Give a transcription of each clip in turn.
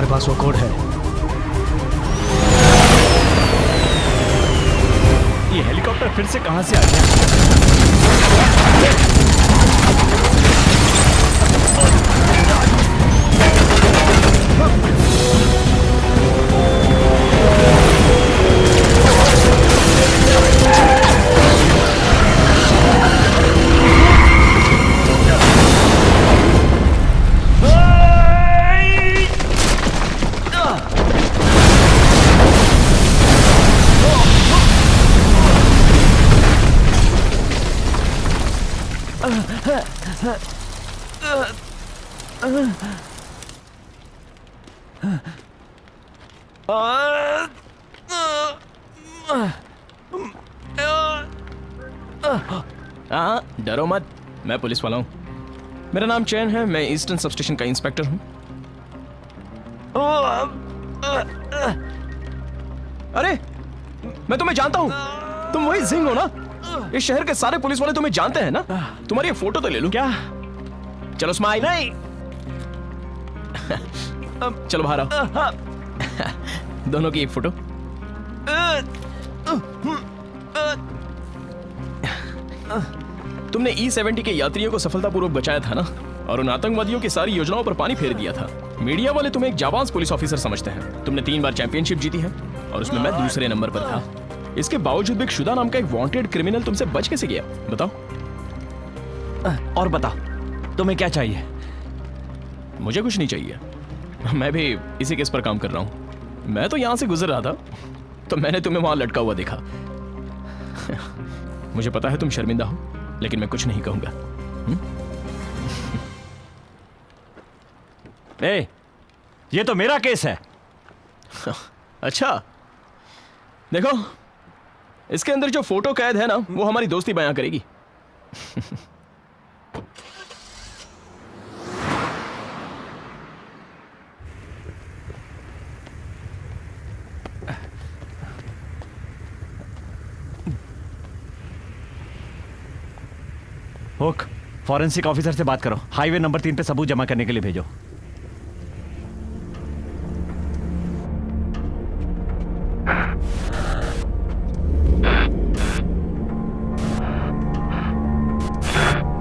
हमारे पास वो कोड है। ये हेलीकॉप्टर फिर से कहां से आ गया? डरो मत, मैं पुलिस वाला हूं। मेरा नाम चैन है, मैं ईस्टर्न सब स्टेशन का इंस्पेक्टर हूं। अरे मैं तुम्हें जानता हूं, तुम वही जिंग हो ना? इस शहर के सारे पुलिस वाले तुम्हें जानते हैं ना? तुम्हारी ये फोटो तो ले लूं क्या? चलो स्माइल। नहीं चलो बाहर आओ। दोनों की एक फोटो। तुमने E-70 के यात्रियों को सफलतापूर्वक बचाया था ना, और उन आतंकवादियों की सारी योजनाओं पर पानी फेर दिया था। मीडिया वाले तुम्हें एक जाबाज पुलिस ऑफिसर समझते हैं। तुमने 3 बार चैंपियनशिप जीती है और उसमें मैं दूसरे नंबर पर था। इसके बावजूद भी शुदा नाम का एक वांटेड क्रिमिनल तुमसे बच कैसे गया? बताओ। और बताओ तुम्हें क्या चाहिए? मुझे कुछ नहीं चाहिए, मैं भी इसी केस पर काम कर रहा हूं। मैं तो यहां से गुजर रहा था तो मैंने तुम्हें वहां लटका हुआ देखा। मुझे पता है तुम शर्मिंदा हो, लेकिन मैं कुछ नहीं कहूंगा। ए, ये तो मेरा केस है। अच्छा देखो, इसके अंदर जो फोटो कैद है ना, वो हमारी दोस्ती बयां करेगी। होक, फॉरेंसिक ऑफिसर से बात करो। हाईवे नंबर 3 पे सबूत जमा करने के लिए भेजो।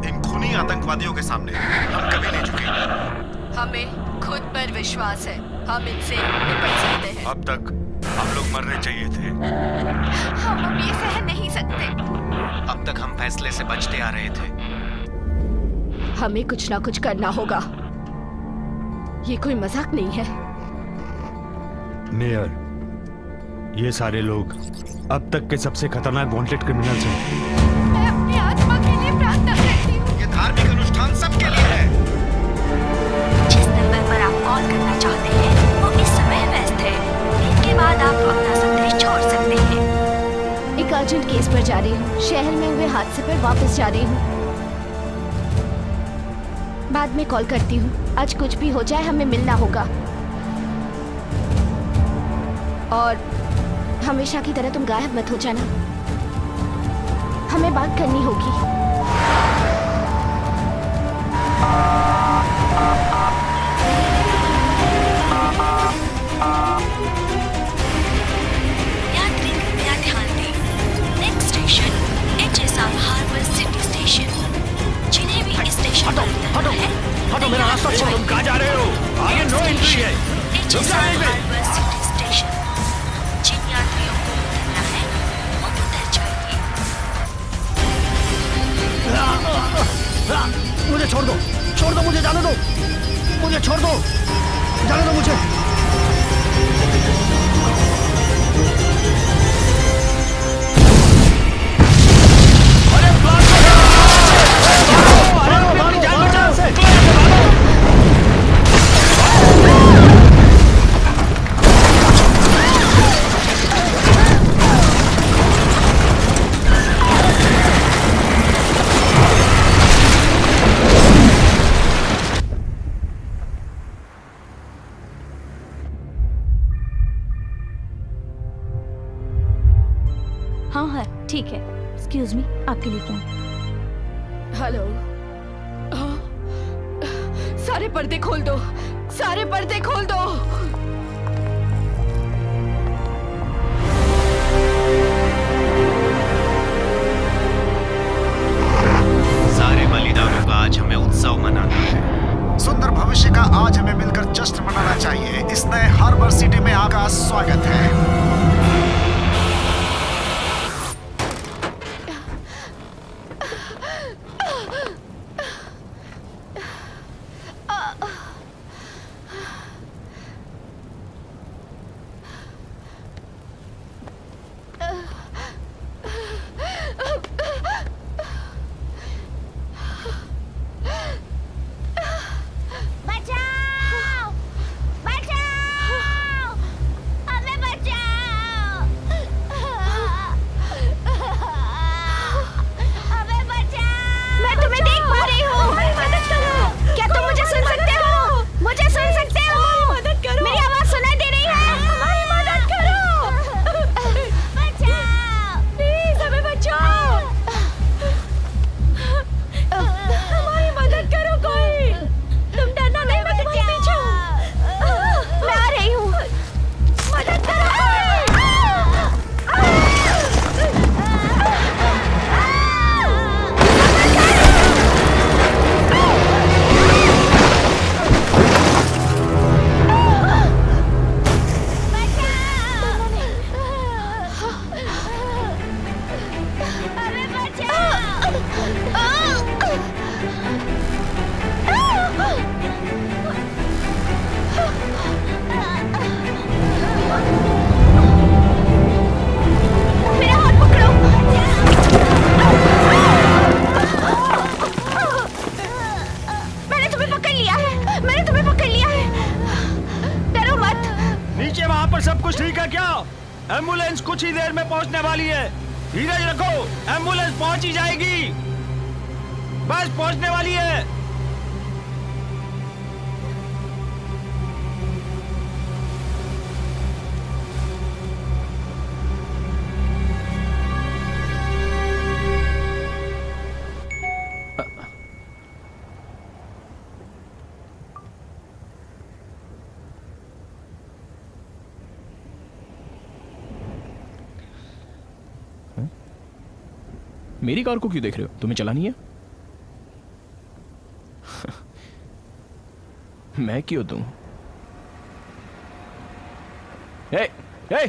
इन खूनी आतंकवादियों के सामने हम कभी नहीं झुकेंगे। हमें खुद पर विश्वास है, हम इनसे निपट सकते हैं। अब तक हम लोग मरने चाहिए थे। हम अब ये सह नहीं सकते। अब तक हम फैसले से बचते आ रहे थे। हमें कुछ ना कुछ करना होगा। ये कोई मजाक नहीं है। मेयर, ये सारे लोग अब तक के सबसे खतरनाक वांटेड क्रिमिनल्स हैं। मैं अपनी आत्मा के लिए प्रार्थना करती हूँ। ये धार्मिक अनुष्ठान सबके लिए है। जिस नंबर पर आप कॉल करना चाहते हैं वो इस समय व्यस्त है। इसके बाद आप अपना संदेश छोड़ सकते हैं। एक अर्जेंट केस पर जा रही हूँ। शहर में हुए हादसे पर वापस जा रही हूँ। बाद में कॉल करती हूँ। आज कुछ भी हो जाए हमें मिलना होगा, और हमेशा की तरह तुम गायब मत हो जाना। हमें बात करनी होगी। यात्री कृपया ध्यान दें। Next station HSR harbour city station. जिन्हें भी इस स्टेशन पर उतरना है, हटो, मेरा रास्ता छोड़ो। तुम कहाँ जा रहे हो? आगे नो एंट्री है। HSR harbour city station. जिन यात्रियों को उतरना है वो उतर जाइए। मुझे छोड़ दो, छोड़ दो, मुझे जाने दो, मुझे छोड़ दो, जाने दो मुझे। हाँ हाँ ठीक है। एक्सक्यूज मी, आपके लिए फोन। हेलो। सारे पर्दे खोल दो, सारे पर्दे खोल दो। सारे बलिदानों का आज हमें उत्सव मनाना है। सुंदर भविष्य का आज हमें मिलकर जश्न मनाना चाहिए। इस नए हार्बर सिटी में आपका स्वागत है। बचाओ! बचाओ! हमें बचाओ! हमें बचाओ! मैं तुम्हें देख पा रही हूँ। मदद करो। क्या तुम मुझे सुन सकते हो? मुझे सुन सकते हो? मदद करो। मेरी आवाज सुनाई दे रही है? हमारी मदद करो। बचाओ! प्लीज हमें बचाओ। हमारी मदद करो कोई। तुम डरना नहीं, मैं तुम्हारे पीछे हूँ। मैं आ रही हूँ। मदद करो। हमें मेरा हाथ पकड़ो। मैंने तुम्हें पकड़ लिया है। मैंने तुम्हें पकड़ लिया है। डरो मत। नीचे वहाँ पर सब कुछ ठीक है क्या? एम्बुलेंस कुछ ही देर में पहुँचने वाली है। धीरज रखो, एम्बुलेंस पहुँच ही जाएगी। बस पहुँचने वाली है। मेरी कार को क्यों देख रहे हो? तुम्हें चलानी है? मैं क्यों दूं? हे, हे,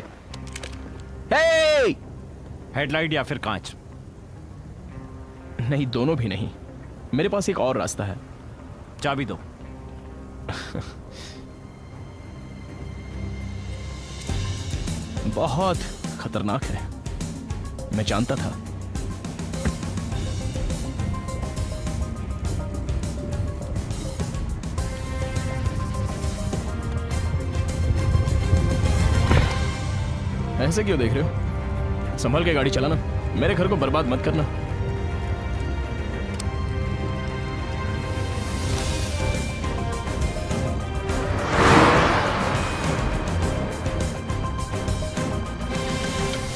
हे! हेडलाइट या फिर कांच? नहीं, दोनों भी नहीं। मेरे पास एक और रास्ता है। चाबी दो। बहुत खतरनाक है, मैं जानता था। ऐसे क्यों देख रहे हो? संभल के गाड़ी चलाना। मेरे घर को बर्बाद मत करना।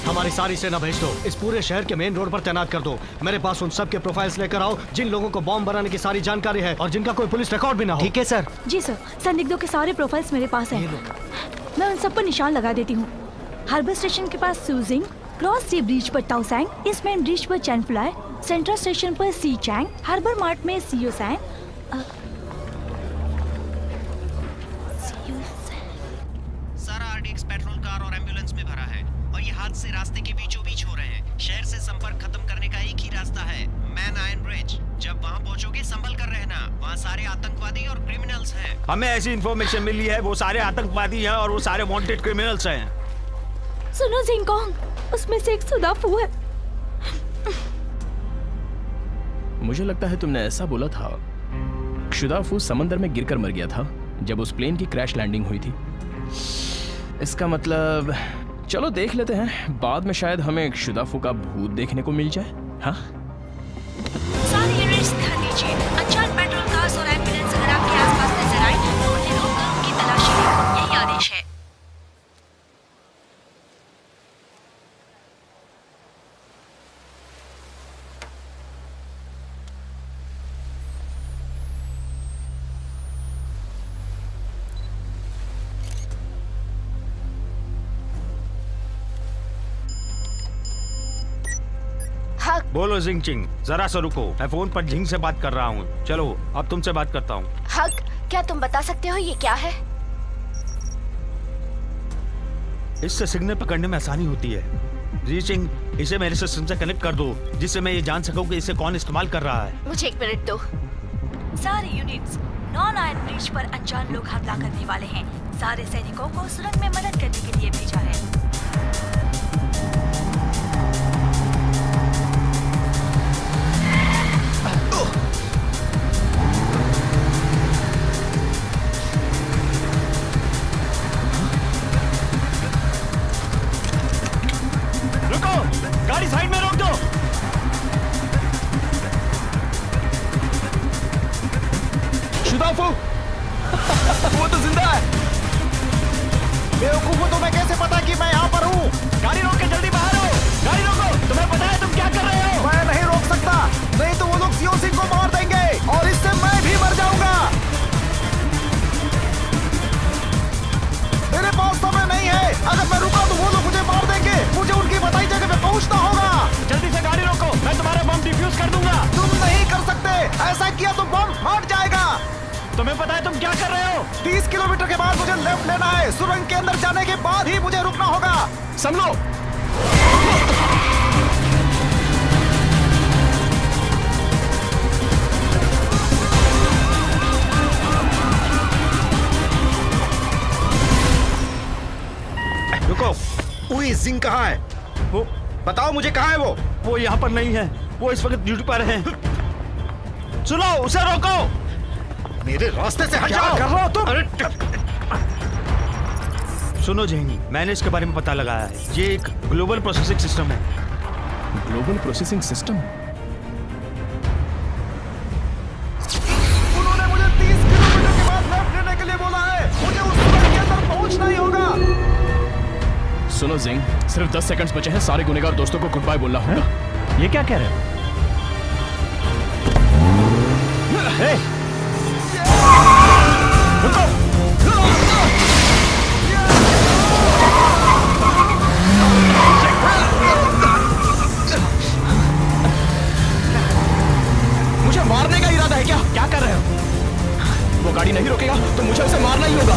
हमारी सारी सेना भेज दो। इस पूरे शहर के मेन रोड पर तैनात कर दो। मेरे पास उन सब के प्रोफाइल्स लेकर आओ जिन लोगों को बॉम्ब बनाने की सारी जानकारी है और जिनका कोई पुलिस रिकॉर्ड भी ना हो। ठीक है सर। जी सर, संदिग्धों के सारे प्रोफाइल्स मेरे पास हैं। मैं उन सब पर निशान लगा देती हूँ। हार्बर स्टेशन के पास सूजिंग, क्रॉस सी ब्रिज पर टाउसैंग, ईस्ट मेन ब्रिज पर चैनफ्लाई, सेंट्रल स्टेशन पर सी चैंग, हार्बर मार्ट में सीओ सैंग। सारा आरडीएक्स पेट्रोल कार और एम्बुलेंस में भरा है और ये हादसे रास्ते के बीचों बीच हो रहे हैं। शहर से संपर्क खत्म करने का एक ही रास्ता है, मैन आयरन ब्रिज। जब वहाँ पहुँचोगे संभल कर रहना। वहाँ सारे आतंकवादी और क्रिमिनल्स हैं। हमें ऐसी इंफॉर्मेशन मिली है, वो सारे आतंकवादी हैं और वो सारे वांटेड क्रिमिनल्स हैं। सुनो जिंगकोंग, उसमें से एक सुदाफू है। मुझे लगता है तुमने ऐसा बोला था। शुदाफू समंदर में गिरकर मर गया था जब उस प्लेन की क्रैश लैंडिंग हुई थी। इसका मतलब चलो देख लेते हैं, बाद में शायद हमें एक शुदाफू का भूत देखने को मिल जाए। हाँ, सारे यूनिट्स ध्यान दीजिए। अनचार्ज पेट्रोल कार्स और एम्बुलेंस अगर आपके आसपास नजर आए तो उन्हें रोककर उनकी तलाशी लें। यही आदेश है। बोलो जिंग चिंग, जरा सा रुको, मैं फोन पर जिंग से बात कर रहा हूँ। चलो अब तुमसे बात करता हूँ। हक, क्या तुम बता सकते हो ये क्या है? इससे सिग्नल पकड़ने में आसानी होती है। जी चिंग, इसे मेरे सिस्टम से कनेक्ट कर दो, जिससे मैं ये जान सकूं कि इसे कौन इस्तेमाल कर रहा है। मुझे 1 मिनट दो। सारे यूनिट्स नॉन आयन ब्रिज पर अनजान लोग हमला करने वाले हैं। सारे सैनिकों को सुरंग में मदद करने के लिए भेजा है। रुको, गाड़ी साइड में रोक दो। शुदाफू वो तो जिंदा है। बेवकूफों, तुम्हें कैसे पता कि मैं यहाँ पर हूँ? गाड़ी रोक के जल्दी बाहर हो। गाड़ी रोको, तुम्हें पता है तुम क्या कर रहे हो? मैं नहीं रोक सकता, नहीं तो वो लोग सियो सिंह को मार देंगे और इससे मैं भी मर जाऊंगा। मेरे पास समय नहीं है, अगर मैं रुका तो वो लोग मुझे मार देंगे। मुझे उनकी बताई जगह पे पहुंचना होगा। जल्दी से गाड़ी रोको, मैं तुम्हारा बम डिफ्यूज कर दूंगा। तुम नहीं कर सकते, ऐसा किया तो बम फट जाएगा। तुम्हें पता है तुम क्या कर रहे हो? 30 किलोमीटर के बाद मुझे लेफ्ट लेना है। सुरंग के अंदर जाने के बाद ही मुझे रुकना होगा। संभलो। रुको, उई सिंह कहाँ है? वो बताओ मुझे, कहाँ है वो? वो यहाँ पर नहीं है, वो इस वक्त ड्यूटी पर है। सुनो, उसे रोको। मेरे रास्ते से हट क्या जाओ। कर रहे हो तुम? सुनो जहनी, मैंने इसके बारे में पता लगाया है। ये एक ग्लोबल प्रोसेसिंग सिस्टम है। Global processing system. उन्होंने मुझे 30 किलोमीटर के बाद लेफ्ट लेने के लिए बोला है। मुझे उस सुरंग के अंदर पहुंचना ही होगा। सुनो जिंग, सिर्फ 10 सेकंड्स बचे हैं। सारे गुनेगार दोस्तों को गुड बाय बोलना होगा। ये क्या कह रहे हो? मुझे मारने का इरादा है क्या? क्या कर रहे हो? वो गाड़ी नहीं रोकेगा तो मुझे उसे मारना ही होगा।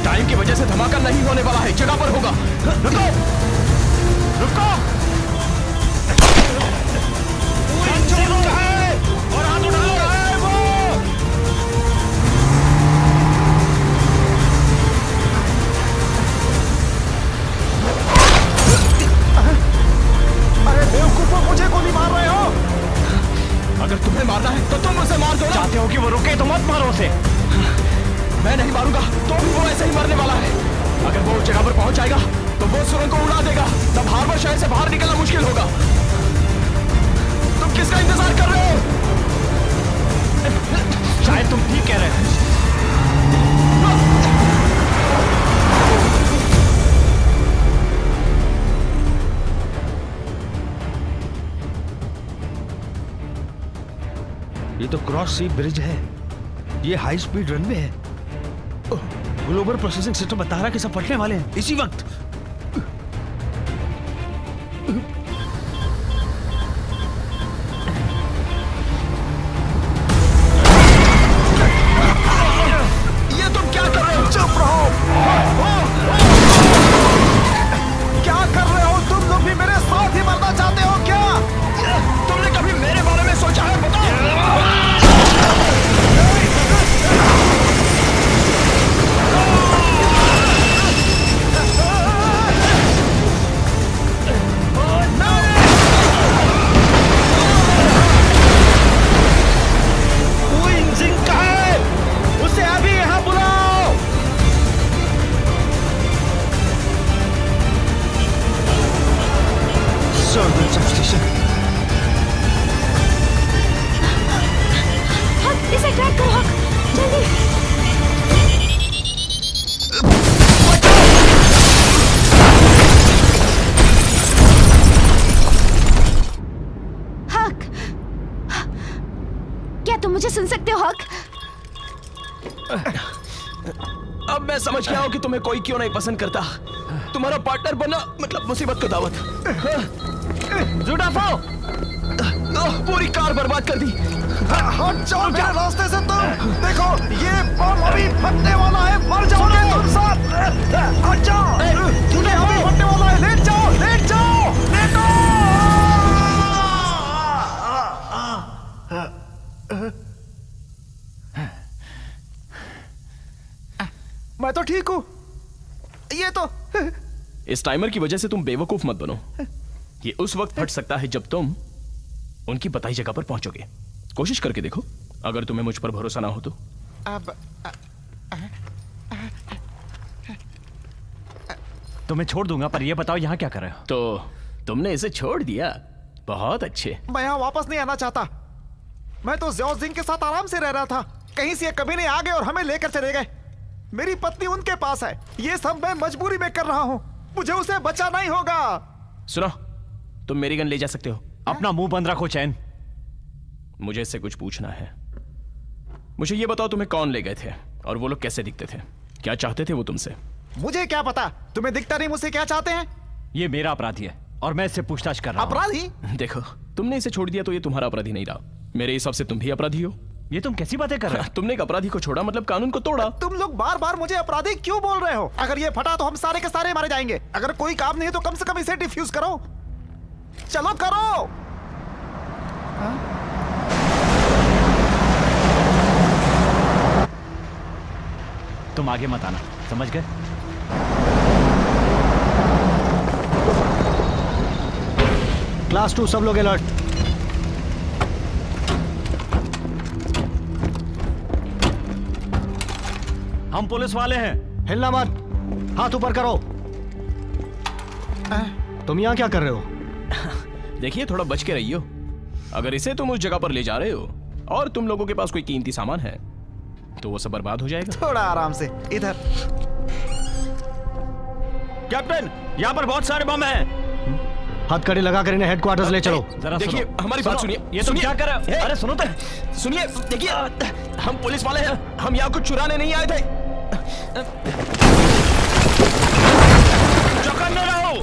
टाइम की वजह से धमाका नहीं होने वाला है, जगह पर होगा। रुको, रुको। और हाथ उठाओ। अरे बेवकूफों, मुझे गोली मार रहे हो? अगर तुम्हें मारना है तो तुम उसे मार दो ना। चाहते हो कि वो रुके तो मत मारो उसे। मैं नहीं मारूंगा तो भी वो ऐसे ही मरने वाला है। अगर वो उस जगह पर पहुंच जाएगा तो वो सुरंग को उड़ा देगा। तब हार्बर शहर से बाहर निकलना मुश्किल होगा। तुम किसका इंतजार कर रहे हो? शायद तुम ठीक कह रहे हो। ये तो क्रॉस सी ब्रिज है। ये हाई स्पीड रनवे है। ग्लोबल प्रोसेसिंग सिस्टम बता रहा है कि सब फटने वाले हैं इसी वक्त। ये तुम क्या कर रहे हो? चुप रहो। क्या कर रहे हो तुम लोग? भी मेरे साथ ही मरना चाहते हो क्या? तुमने कभी मेरे बारे में सोचा है? बताओ। उसे अभी यहाँ बुलाओ। सबस्टेशन। हक, इसे ट्रैक करो हक, जल्दी। हक, क्या तुम मुझे सुन सकते हो हक? अब मैं समझ गया हूं कि तुम्हें कोई क्यों नहीं पसंद करता। तुम्हारा पार्टनर बनना मतलब मुसीबत को दावत। जुड़ाफो, पूरी कार बर्बाद कर दी। हट जाओ मेरे रास्ते से तुम। देखो ये बम अभी फटने वाला है, मर जाओगे तुम सब। हट जाओ, तूने अभी फटने वाला है। लेट जाओ, लेट जाओ, लेटो। मैं तो ठीक हूँ। ये तो इस टाइमर की वजह से तुम बेवकूफ मत बनो। ये उस वक्त फट सकता है जब तुम उनकी बताई जगह पर पहुंचोगे। कोशिश करके देखो, अगर तुम्हें मुझ पर भरोसा ना हो तो। तुम्हें छोड़ दूंगा, पर ये बताओ यहाँ क्या कर रहे हो? तो तुमने इसे छोड़ दिया, बहुत अच्छे। मैं यहाँ वापस नहीं आना चाहता। मैं तो ज़ियाउद्दीन के साथ आराम से रह रहा था। कहीं से ये कभी नहीं आ गए और हमें लेकर चले गए। मेरी पत्नी उनके पास है। ये सब मैं मजबूरी में कर रहा हूँ। मुझे उसे बचाना ही होगा। सुनो, तुम मेरी गन ले जा सकते हो। अपना मुंह बंद रखो चैन। मुझे इससे कुछ पूछना है। मुझे ये बताओ, तुम्हें कौन ले गए थे और वो लोग कैसे दिखते थे? क्या चाहते थे वो तुमसे? मुझे क्या पता, तुम्हें दिखता नहीं मुझसे क्या चाहते हैं। ये मेरा अपराधी है और मैं इससे पूछताछ कर रहा हूं। अपराधी? देखो, तुमने इसे छोड़ दिया तो ये तुम्हारा अपराधी नहीं रहा। मेरे हिसाब से तुम भी अपराधी हो। ये तुम कैसी बातें कर रहे हो? तुमने एक अपराधी को छोड़ा मतलब कानून को तोड़ा। तुम लोग बार बार मुझे अपराधी क्यों बोल रहे हो? अगर ये फटा तो हम सारे के सारे मारे जाएंगे। अगर कोई काम नहीं है तो कम से कम इसे डिफ्यूज करो। चलो करो। तुम आगे मत आना, समझ गए? क्लास 2 सब लोग अलर्ट। हम पुलिस वाले हैं। हिलना मत, हाथ ऊपर करो। तुम यहाँ क्या कर रहे हो? देखिए, थोड़ा बच के रहियो। अगर इसे तुम उस जगह पर ले जा रहे हो और तुम लोगों के पास कोई कीमती सामान है तो वो सब बर्बाद हो जाएगा। थोड़ा आराम से, इधर। कैप्टन, यहाँ पर बहुत सारे बम हैं। हथकड़ी लगाकर इन्हें हेडक्वार्टर्स ले चलो। जरा देखिए, सुनो। हमारी बात सुनिए। ये तुम क्या कर रहे हो? अरे सुनो तो। सुनिए, देखिए, हम पुलिस वाले हैं। हम यहाँ कुछ चुराने नहीं आए थे। चौकन्ने रहो।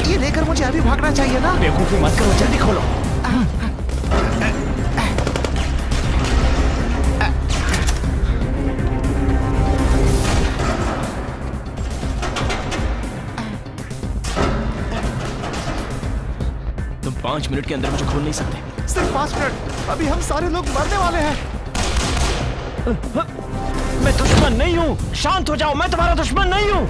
ये लेकर मुझे अभी भागना चाहिए ना? बेवकूफी मत करो, जल्दी खोलो। तुम 5 मिनट के अंदर मुझे खोल नहीं सकते। सिर्फ 5 मिनट? अभी हम सारे लोग मरने वाले हैं। मैं दुश्मन नहीं हूँ, शांत हो जाओ। मैं तुम्हारा दुश्मन नहीं हूँ।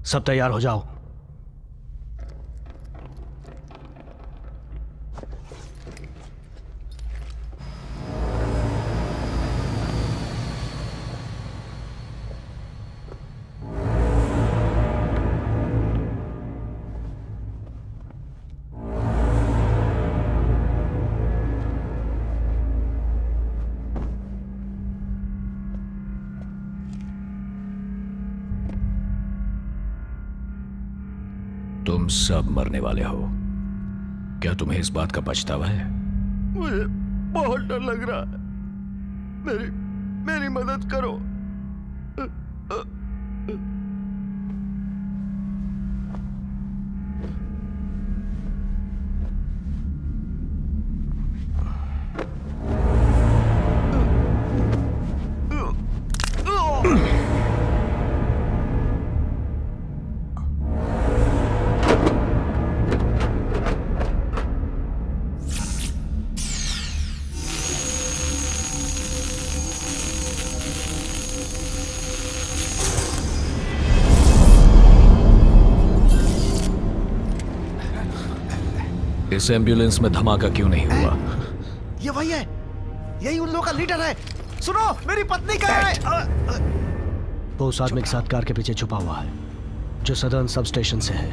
सब तैयार हो जाओ। तुम सब मरने वाले हो। क्या तुम्हें इस बात का पछतावा है? मुझे बहुत डर लग रहा है। मेरी मदद करो। इस एम्बुलेंस में धमाका क्यों नहीं हुआ? ये वही है, यही उन लोगों का लीडर है। सुनो, मेरी पत्नी का है। वो उस आदमी के साथ कार के पीछे छुपा हुआ है जो सदर्न सब स्टेशन से है।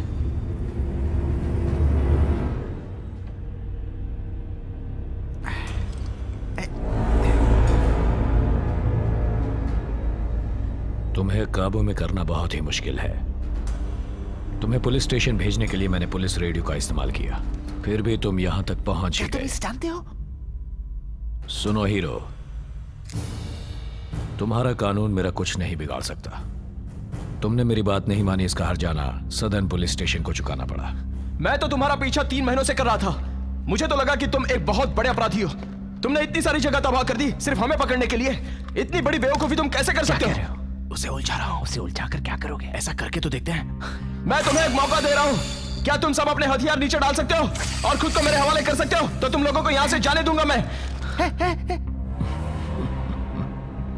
तुम्हें काबू में करना बहुत ही मुश्किल है। तुम्हें पुलिस स्टेशन भेजने के लिए मैंने पुलिस रेडियो का इस्तेमाल किया, फिर भी तुम यहां तक पहुंच ही तुम गए। इसे जानते हो? सुनो हीरो, तुम्हारा कानून मेरा कुछ नहीं बिगाड़ सकता। तुमने मेरी बात नहीं मानी, इसका हर्जाना सदर्न पुलिस स्टेशन को चुकाना पड़ा। मैं तो तुम्हारा पीछा 3 महीनों से कर रहा था। मुझे तो लगा कि तुम एक बहुत बड़े अपराधी हो। तुमने इतनी सारी जगह तबाह कर दी सिर्फ हमें पकड़ने के लिए। इतनी बड़ी बेवकूफी तुम कैसे कर सकते हो? उसे उलझा रहा हूँ। उसे उलझा कर क्या करोगे? ऐसा करके तो देखते हैं। मैं तुम्हें एक मौका दे रहा हूँ। क्या तुम सब अपने हथियार नीचे डाल सकते हो और खुद को मेरे हवाले कर सकते हो? तो तुम लोगों को यहाँ से जाने दूंगा मैं।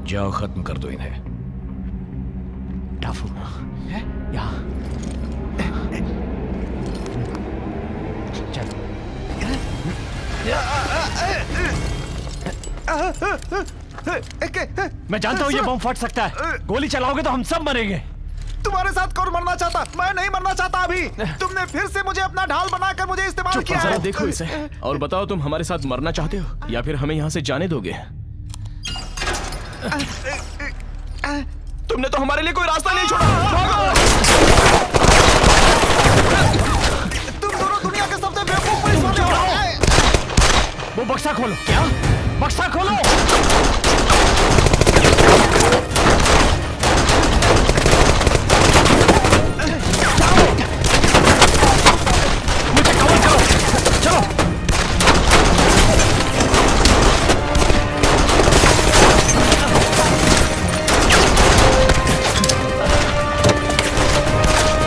जाओ, खत्म कर दो इन्हें। टाफू यहाँ चल। मैं जानता हूँ ये बम फट सकता है। गोली चलाओगे तो हम सब मरेंगे। तुम्हारे साथ कौन मरना चाहता? मैं नहीं मरना चाहता। अभी तुमने फिर से मुझे अपना ढाल बनाकर मुझे इस्तेमाल किया जरा है। देखो इसे और बताओ, तुम हमारे साथ मरना चाहते हो या फिर हमें यहाँ से जाने दोगे? तुमने तो हमारे लिए कोई रास्ता नहीं छोड़ा। भागो! तुम दोनों दुनिया के सबसे बेवकूफ पुलिस वाले हो। वो बक्सा खोलो। क्या बक्सा खोलो? मुझे कवर करो। चलो।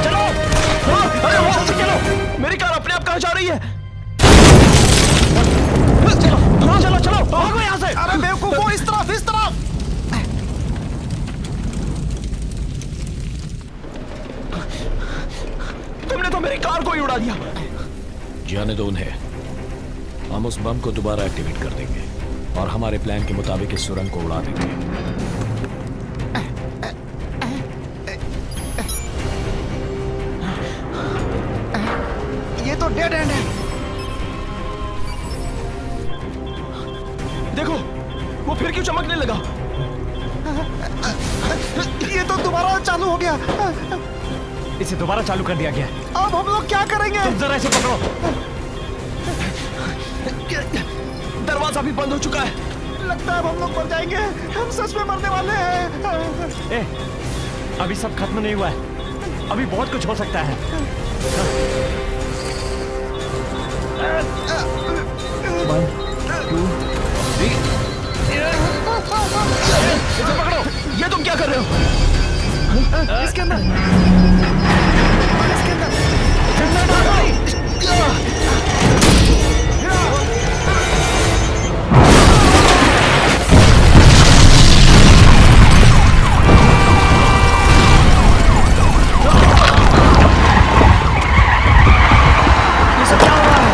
चलो। अरे वहां से चलो। मेरी कार अपने आप कहाँ जा रही है? चलो चलो भागो यहाँ से। अरे बेवकूफो, इस तरफ, इस तरफ। तुमने तो मेरी कार को ही उड़ा दिया। जाने दो उन्हें। हम उस बम को दोबारा एक्टिवेट कर देंगे और हमारे प्लान के मुताबिक इस सुरंग को उड़ा देंगे। ये तो डेड एंड है। देखो वो फिर क्यों चमकने लगा? ये तो दोबारा चालू हो गया। इसे दोबारा चालू कर दिया गया। अब हम लोग क्या करेंगे? तुम जरा इसे पकड़ो। दरवाजा भी बंद हो चुका है। लगता है अब हम लोग मर जाएंगे। हम सच में मरने वाले हैं। ए, अभी सब खत्म नहीं हुआ है। अभी बहुत कुछ हो सकता है। 1 2 3। इसे पकड़ो। ये तुम क्या कर रहे हो? इसके अंदर, इसके अंदर। ये सब क्या हो रहा है?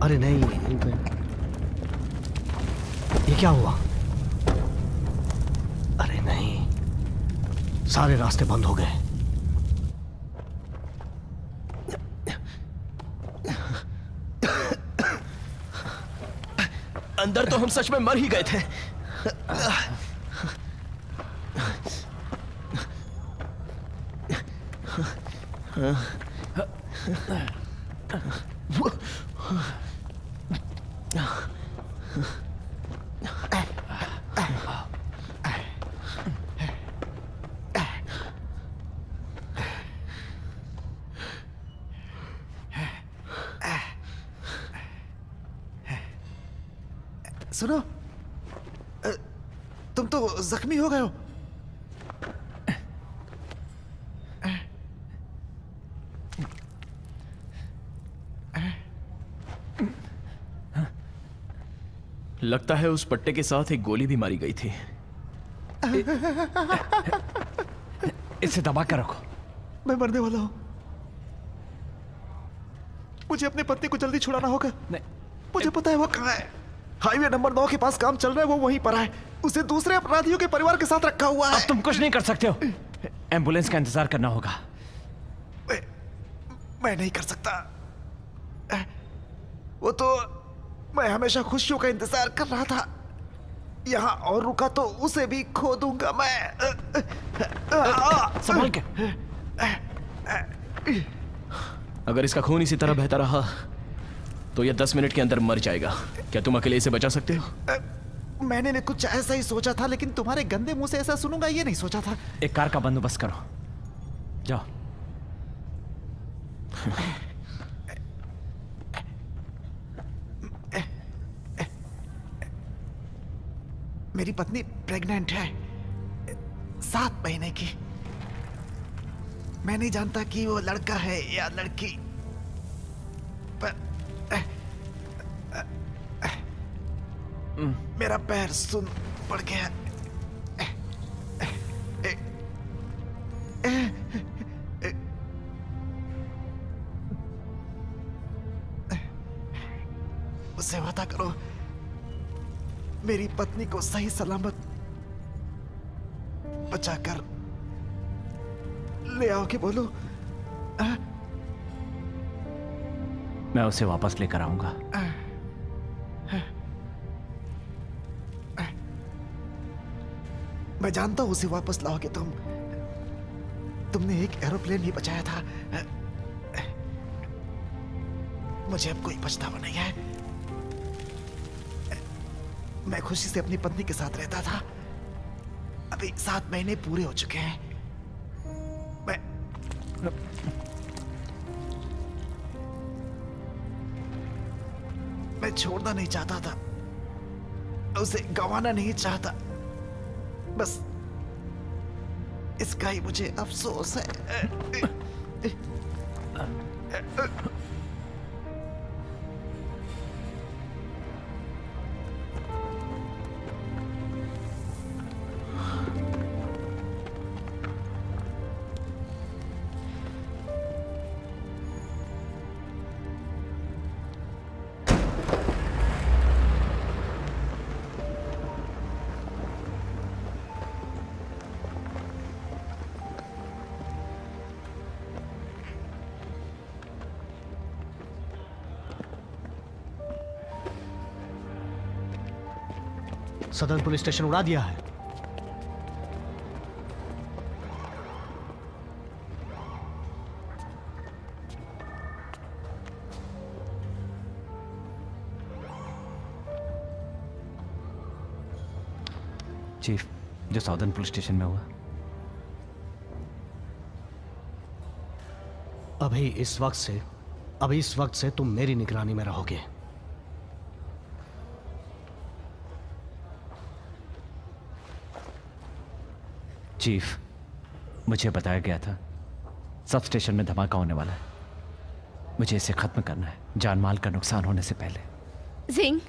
अरे नहीं, ये क्या हुआ? अरे नहीं, सारे रास्ते बंद हो गए। अंदर तो हम सच में मर ही गए थे। सुनो, तुम तो जख्मी हो गए हो। लगता है उस पट्टे के साथ एक गोली भी मारी गई थी। इसे दबा कर रखो। मैं मरने वाला हूं। मुझे अपनी पत्नी को जल्दी छुड़ाना होगा। नहीं। मुझे पता है वो कहाँ है। हाईवे नंबर 9 के पास काम चल रहा है, वो वहीं पर है। उसे दूसरे अपराधियों के परिवार के साथ रखा हुआ है। अब तुम कुछ नहीं कर सकते हो। एम्बुलेंस का इंतजार करना होगा। मैं नहीं कर सकता। वो तो मैं हमेशा खुशियों का इंतजार कर रहा था। यहाँ और रुका तो उसे भी खो दूंगा मैं। संभाल के। अगर इसका खून इसी तरह बहता रहा तो यह 10 मिनट के अंदर मर जाएगा। क्या तुम अकेले इसे बचा सकते हो? मैंने भी कुछ ऐसा ही सोचा था, लेकिन तुम्हारे गंदे मुंह से ऐसा सुनूंगा ये नहीं सोचा था। एक कार का बंदोबस्त करो। जाओ। मेरी पत्नी प्रेग्नेंट है, 7 महीने की। मैं नहीं जानता कि वो लड़का है या लड़की, पर मेरा पैर सुन पड़ गया। उससे वादा करो मेरी पत्नी को सही सलामत बचाकर ले आओगे। बोलो। मैं उसे वापस लेकर आऊंगा। मैं जानता हूं उसे वापस लाओगे तुम। तुमने एक एरोप्लेन ही बचाया था। मुझे अब कोई पछतावा नहीं है। मैं खुशी से अपनी पत्नी के साथ रहता था। अभी 7 महीने पूरे हो चुके हैं। मैं छोड़ना नहीं चाहता था, उसे गंवाना नहीं चाहता। बस इसका ही मुझे अफसोस है। सदर्न पुलिस स्टेशन उड़ा दिया है। चीफ, जो साउदर्न पुलिस स्टेशन में हुआ। अभी इस वक्त से तुम मेरी निगरानी में रहोगे। चीफ, मुझे बताया गया था सब स्टेशन में धमाका होने वाला है। मुझे इसे खत्म करना है, जान माल का नुकसान होने से पहले। जिंग,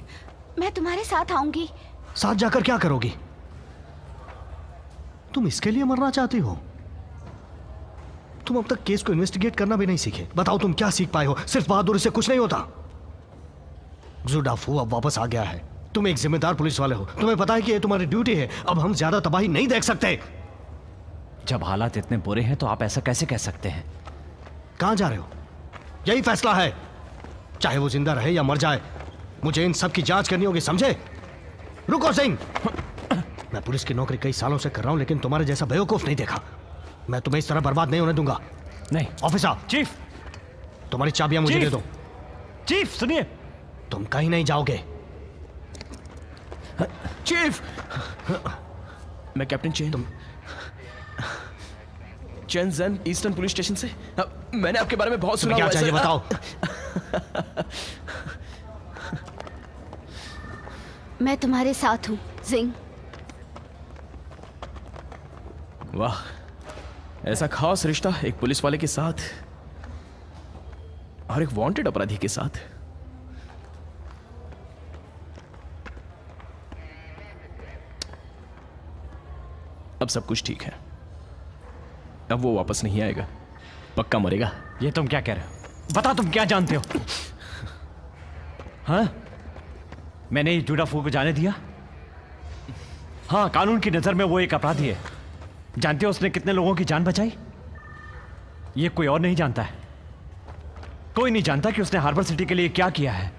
मैं तुम्हारे साथ आऊंगी। साथ जाकर क्या करोगी? तुम इसके लिए मरना चाहती हो? तुम अब तक केस को इन्वेस्टिगेट करना भी नहीं सीखे। बताओ तुम क्या सीख पाए हो? सिर्फ बहादुरी से कुछ नहीं होता। जुडाफू अब वापस आ गया है। तुम एक जिम्मेदार पुलिस वाले हो, तुम्हें पता है कि ये तुम्हारी ड्यूटी है। अब हम ज्यादा तबाही नहीं देख सकते। जब हालात इतने बुरे हैं तो आप ऐसा कैसे कह सकते हैं? कहां जा रहे हो? यही फैसला है, चाहे वो जिंदा रहे या मर जाए। मुझे इन सब की जांच करनी होगी, समझे? रुको सिंह, मैं पुलिस की नौकरी कई सालों से कर रहा हूं, लेकिन तुम्हारे जैसा बेवकूफ नहीं देखा। मैं तुम्हें इस तरह बर्बाद नहीं होने दूंगा। नहीं। ऑफिसर, चीफ, तुम्हारी चाबियां मुझे चीफ! दे दो। चीफ सुनिए। तुम कहीं नहीं जाओगे। चीफ, मैं captain chain, chain Jain eastern police station से। मैंने आपके बारे में बहुत सुना क्या हुआ है, चाहिए सर। बताओ। मैं तुम्हारे साथ हूँ जिंग। वाह, ऐसा खास रिश्ता एक पुलिस वाले के साथ और एक वांटेड अपराधी के साथ। अब सब कुछ ठीक है। अब वो वापस नहीं आएगा, पक्का मरेगा। ये तुम क्या कह रहे हो? बता, तुम क्या जानते हो? हाँ, मैंने इस जुड़ाफू को जाने दिया? हाँ, कानून की नजर में वो एक अपराधी है। जानते हो उसने कितने लोगों की जान बचाई? ये कोई और नहीं जानता है। कोई नहीं जानता कि उसने हार्बर सिटी के लिए क्या किया है।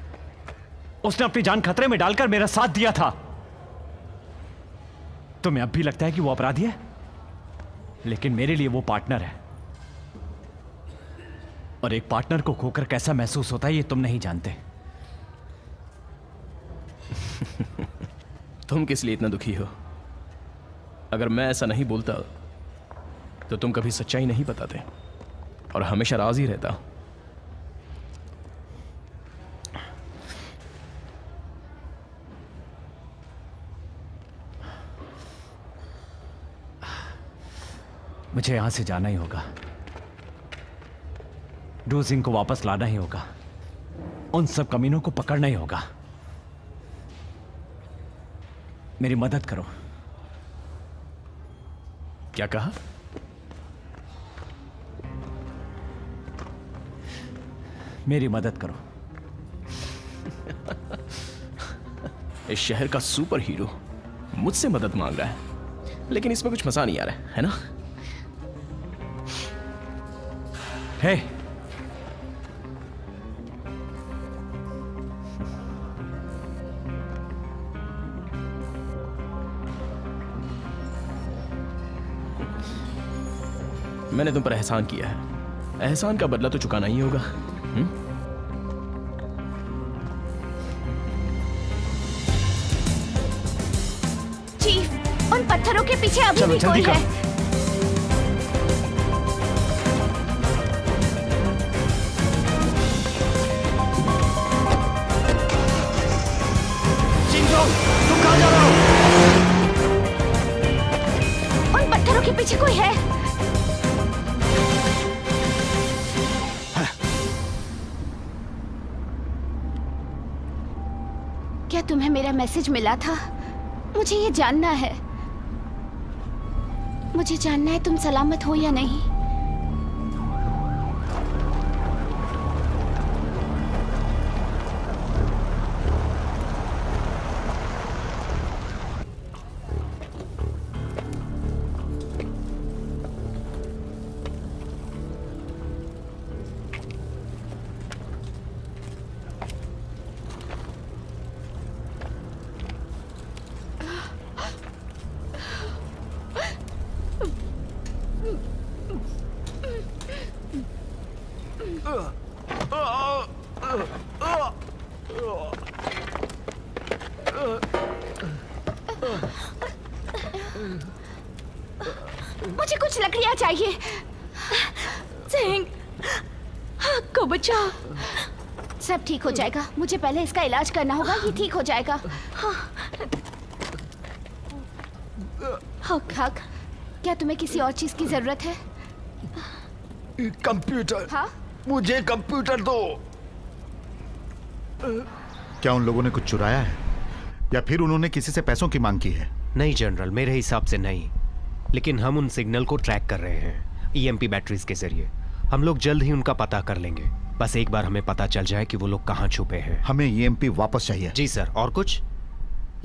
उसने अपनी जान खतरे में डालकर मेरा साथ दिया था। तुम्हें अब भी लगता है कि वो अपराधी है, लेकिन मेरे लिए वो पार्टनर है। और एक पार्टनर को खोकर कैसा महसूस होता है ये तुम नहीं जानते। तुम किस लिए इतना दुखी हो? अगर मैं ऐसा नहीं बोलता तो तुम कभी सच्चाई नहीं बताते और हमेशा राज ही रहता। मुझे यहां से जाना ही होगा। डू सिंह को वापस लाना ही होगा। उन सब कमीनों को पकड़ना ही होगा। मेरी मदद करो। क्या कहा? मेरी मदद करो। इस शहर का सुपर हीरो मुझसे मदद मांग रहा है, लेकिन इसमें कुछ मजा नहीं आ रहा है ना? हे, मैंने तुम पर एहसान किया है, एहसान का बदला तो चुकाना ही होगा। चीफ, उन पत्थरों के पीछे अभी चलो, भी जल्दी कोई करो। है। तुम कहाँ जा रहे हो? उन पत्थरों के पीछे कोई है। क्या तुम्हें मेरा मैसेज मिला था? मुझे ये जानना है। मुझे जानना है तुम सलामत हो या नहीं। मुझे कुछ लकड़ियां चाहिए। सिंह, को बचाओ। सब ठीक हो जाएगा। मुझे पहले इसका इलाज करना होगा। ये ठीक हो जाएगा। हक हक, क्या तुम्हें किसी और चीज की जरूरत है? कंप्यूटर। हाँ? मुझे कंप्यूटर दो। क्या उन लोगों ने कुछ चुराया है या फिर उन्होंने किसी से पैसों की मांग की है? नहीं जनरल, मेरे हिसाब से नहीं, लेकिन हम उन सिग्नल को ट्रैक कर रहे हैं ईएमपी बैटरीज के जरिए। हम लोग जल्द ही उनका पता कर लेंगे। बस एक बार हमें पता चल जाए कि वो लोग कहाँ छुपे हैं। हमें ईएमपी वापस चाहिए। जी सर। और कुछ?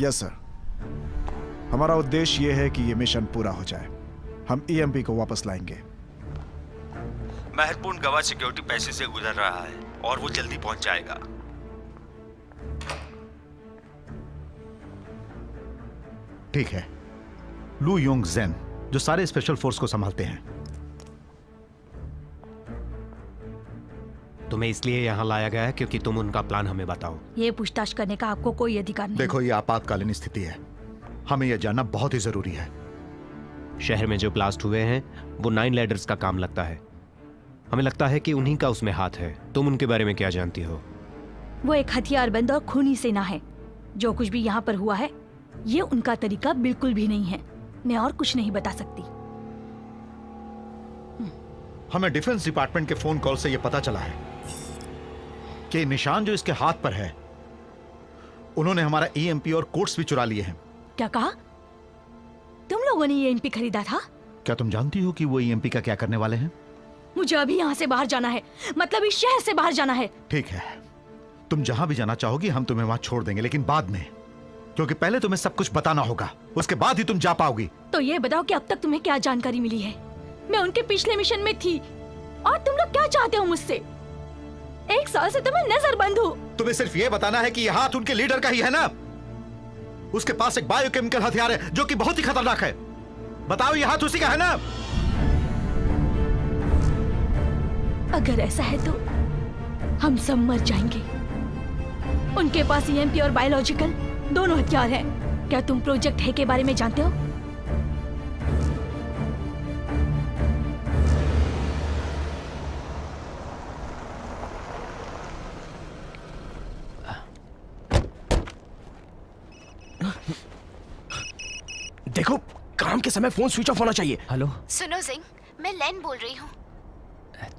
यस सर, हमारा उद्देश्य ये है कि ये मिशन पूरा हो जाए। हम ईएमपी को वापस लाएंगे। महत्वपूर्ण गवाह सिक्योरिटी पैसे से गुजर रहा है और वो जल्दी पहुंच जाएगा। ठीक है। लू योंग जेन जो सारे स्पेशल फोर्स को संभालते हैं, तुम्हें इसलिए यहाँ लाया गया है क्योंकि तुम उनका प्लान हमें बताओ। ये पूछताछ करने का आपको कोई अधिकार नहीं। देखो, ये आपातकालीन स्थिति है, हमें यह जानना बहुत ही जरूरी है। शहर में जो ब्लास्ट हुए हैं वो 9 लैडर्स का काम लगता है। हमें लगता है कि उन्हीं का उसमें हाथ है। तुम उनके बारे में क्या जानती हो? वो एक हथियारबंद और खूनी सेना है। जो कुछ भी यहाँ पर हुआ है ये उनका तरीका बिल्कुल भी नहीं है। मैं और कुछ नहीं बता सकती। हमें डिफेंस डिपार्टमेंट के फोन कॉल से यह पता चला है कि निशान जो इसके हाथ पर है, उन्होंने हमारा ईएमपी और कोट्स भी चुरा लिए हैं। क्या कहा? तुम लोगों ने ये ईएमपी खरीदा था? क्या तुम जानती हो कि वो ईएमपी का क्या करने वाले हैं? मुझे अभी यहाँ से बाहर जाना है, मतलब इस शहर से बाहर जाना है। ठीक है, तुम जहां भी जाना चाहोगी हम तुम्हें वहां छोड़ देंगे, लेकिन बाद में, क्योंकि पहले तुम्हें सब कुछ बताना होगा, उसके बाद ही तुम जा पाओगी। तो ये बताओ कि अब तक तुम्हें क्या जानकारी मिली है? मैं उनके पिछले मिशन में थी और तुम लोग क्या चाहते हो मुझसे? 1 साल से तो मैं नजरबंद हूँ। तुम्हें सिर्फ ये बताना है कि ये हाथ उनके लीडर का ही है ना? उसके पास एक बायोकेमिकल हथियार है जो कि बहुत ही खतरनाक है। बताओ, ये हाथ उसी का है ना? अगर ऐसा है तो हम सब मर जाएंगे। उनके पास ईएमपी और बायोलॉजिकल दोनों हथियार हैं। क्या तुम प्रोजेक्ट है के बारे में जानते हो? देखो, काम के समय फोन स्विच ऑफ होना चाहिए। हेलो, सुनो जिंग, मैं लेन बोल रही हूँ।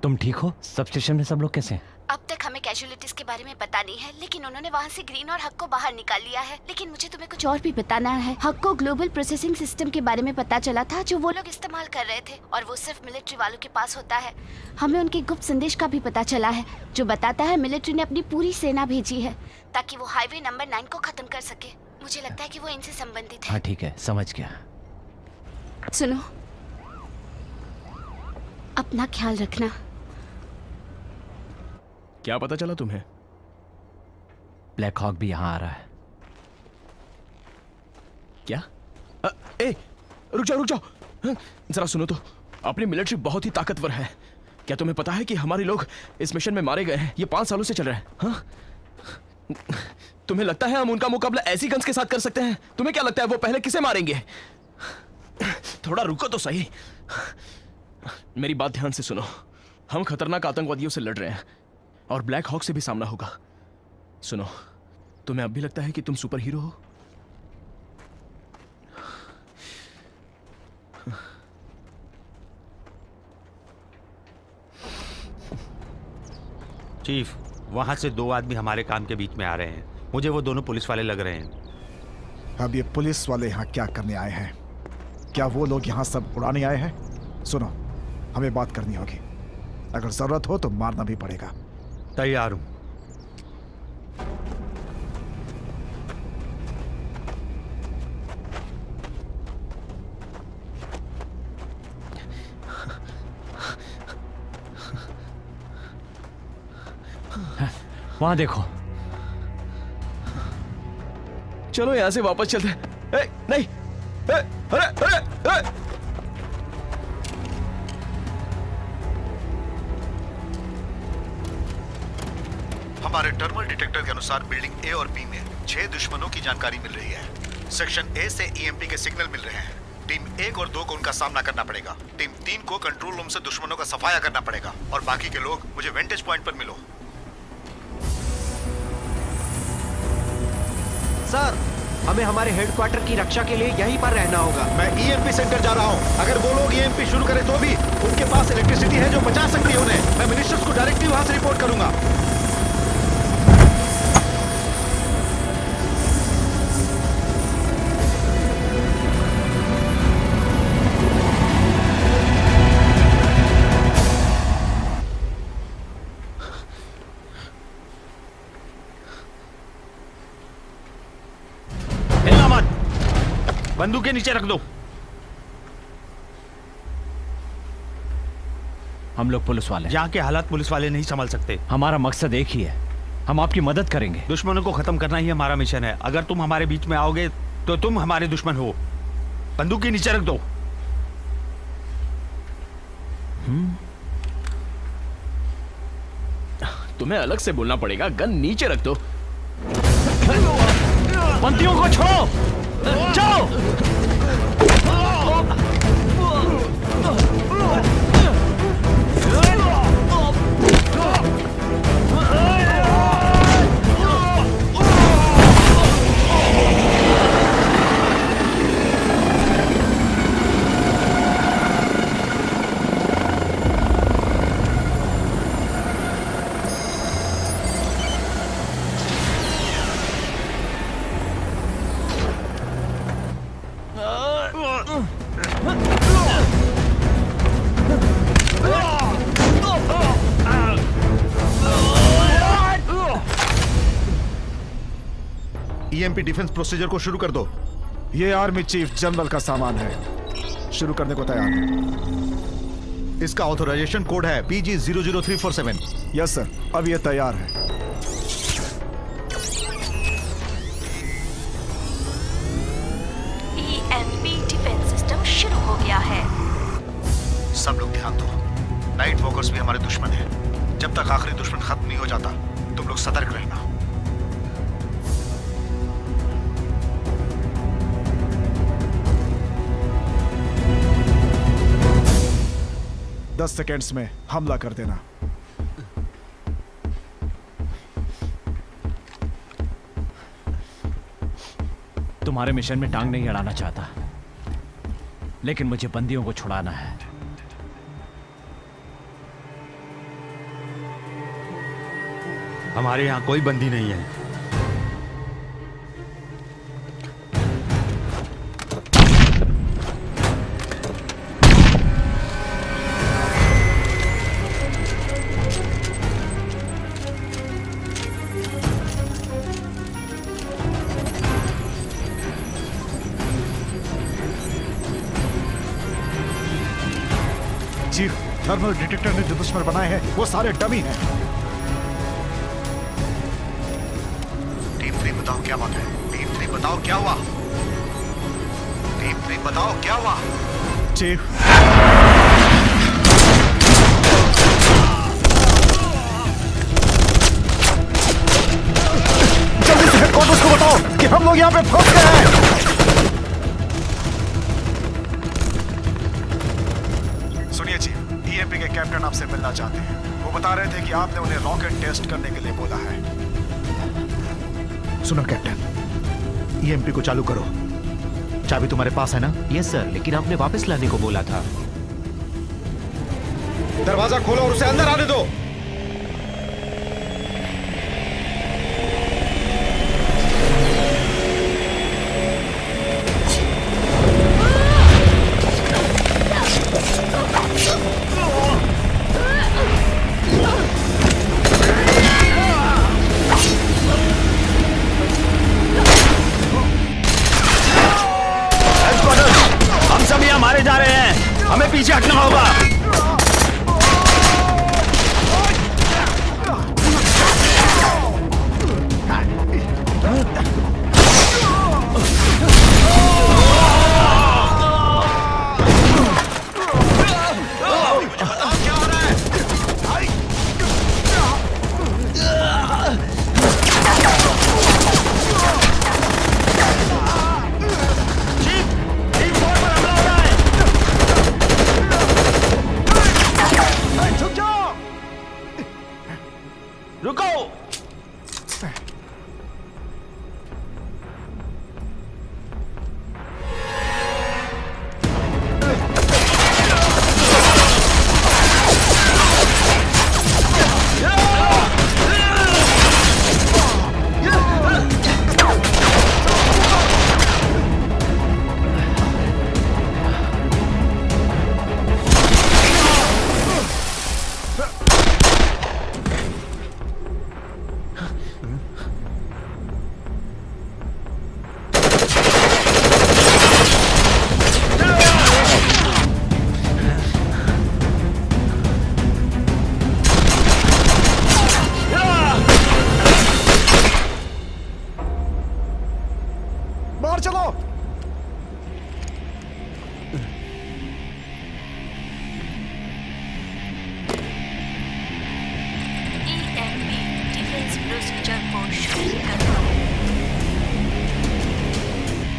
तुम ठीक हो? सब स्टेशन में सब लोग कैसे हैं? अब तक हमें कैजुअलिटीज के बारे में पता नहीं है, लेकिन उन्होंने वहाँ से ग्रीन और हक को बाहर निकाल लिया है। लेकिन मुझे तुम्हें कुछ और भी बताना है। हक को ग्लोबल प्रोसेसिंग सिस्टम के बारे में पता चला था जो वो लोग इस्तेमाल कर रहे थे, और वो सिर्फ मिलिट्री वालों के पास होता है। हमें उनके गुप्त संदेश का भी पता चला है जो बताता है मिलिट्री ने अपनी पूरी सेना भेजी है ताकि वो हाईवे नंबर 9 को खत्म कर सके। मुझे लगता है कि वो इनसे संबंधित है। हाँ ठीक है, समझ गया। सुनो, अपना ख्याल रखना। क्या पता चला तुम्हें? ब्लैक हॉक भी यहाँ आ रहा है। क्या? रुक जाओ। जरा सुनो तो। अपनी मिलिट्री बहुत ही ताकतवर है। क्या तुम्हें पता है कि हमारे लोग इस मिशन में मारे गए हैं? ये 5 सालों से चल रहा है। हाँ? तुम्हें लगता है हम उनका मुकाबला ऐसी गन्स के साथ कर सकते हैं? तुम्हें क्या लगता है वो पहले किसे मारेंगे? थोड़ा रुको तो सही। मेरी बात ध्यान से सुनो। हम खतरनाक आतंकवादियों से लड़ रहे हैं और ब्लैक हॉक से भी सामना होगा। सुनो, तुम्हें अब भी लगता है कि तुम सुपर हीरो हो? चीफ, वहां से 2 आदमी हमारे काम के बीच में आ रहे हैं। मुझे वो दोनों पुलिस वाले लग रहे हैं। अब ये पुलिस वाले यहाँ क्या करने आए हैं? क्या वो लोग यहाँ सब उड़ाने आए हैं? सुनो, हमें बात करनी होगी। अगर जरूरत हो तो मारना भी पड़ेगा। तैयार हूं। वहां देखो। चलो यहां से वापस चलते हैं। नहीं, अरे। हमारे टर्मल डिटेक्टर के अनुसार बिल्डिंग ए और बी में 6 दुश्मनों की जानकारी मिल रही है। सेक्शन ए से ईएमपी के सिग्नल मिल रहे हैं। टीम 1 और 2 को उनका सामना करना पड़ेगा। टीम 3 को कंट्रोल रूम से दुश्मनों का सफाया करना पड़ेगा, और बाकी के लोग मुझे वेंटेज पॉइंट पर मिलो। सर, हमें हमारे हेडक्वार्टर की रक्षा के लिए यहीं पर रहना होगा। मैं ईएमपी सेंटर जा रहा हूं। अगर वो लोग ईएमपी शुरू करें तो भी उनके पास इलेक्ट्रिसिटी है जो बचा सकती है उन्हें। मैं मिनिस्टर्स को डायरेक्टली वहां से रिपोर्ट करूंगा। बंदूक के नीचे रख दो। हम लोग पुलिस वाले हैं। यहाँ के हालात पुलिस वाले नहीं संभाल सकते। हमारा मकसद एक ही है, हम आपकी मदद करेंगे। दुश्मनों को खत्म करना ही हमारा मिशन है। अगर तुम हमारे बीच में आओगे तो तुम हमारे दुश्मन हो। बंदूक के नीचे रख दो। तुम्हें अलग से बोलना पड़ेगा। गन नीचे रख दो। बंदियों को छोड़ो, जाओ। ईएमपी डिफेंस प्रोसीजर को शुरू कर दो। ये आर्मी चीफ जनरल का सामान है, शुरू करने को तैयार है। इसका ऑथराइजेशन कोड है PG 00347। यस सर, अब ये तैयार है। EMP डिफेंस सिस्टम शुरू हो गया है। सब लोग ध्यान दो, नाइट वॉकर्स भी हमारे दुश्मन हैं। जब तक आखिरी दुश्मन खत्म नहीं हो जाता, तुम लोग सतर्क रहना। 10 सेकेंड्स में हमला कर देना। तुम्हारे मिशन में टांग नहीं अड़ाना चाहता, लेकिन मुझे बंदियों को छुड़ाना है। हमारे यहाँ कोई बंदी नहीं है। चीफ, थर्मल डिटेक्टर ने जो दुश्मन बनाए हैं वो सारे डमी हैं। टीम 3 बताओ क्या बात है। टीम 3 बताओ क्या हुआ। टीम 3 बताओ क्या हुआ। चीफ, जल्दी से हेडक्वार्टर्स को बताओ कि हम लोग यहाँ पे फंस गए हैं। सुनिए चीफ, ईएमपी के कैप्टन आपसे मिलना चाहते हैं। वो बता रहे थे कि आपने उन्हें रॉकेट टेस्ट करने के लिए बोला है। सुनो कैप्टन, ईएमपी को चालू करो। चाबी तुम्हारे पास है ना? यस सर, लेकिन आपने वापस लाने को बोला था। दरवाजा खोलो और उसे अंदर आने दो। मारे जा रहे हैं, हमें पीछे हटना होगा।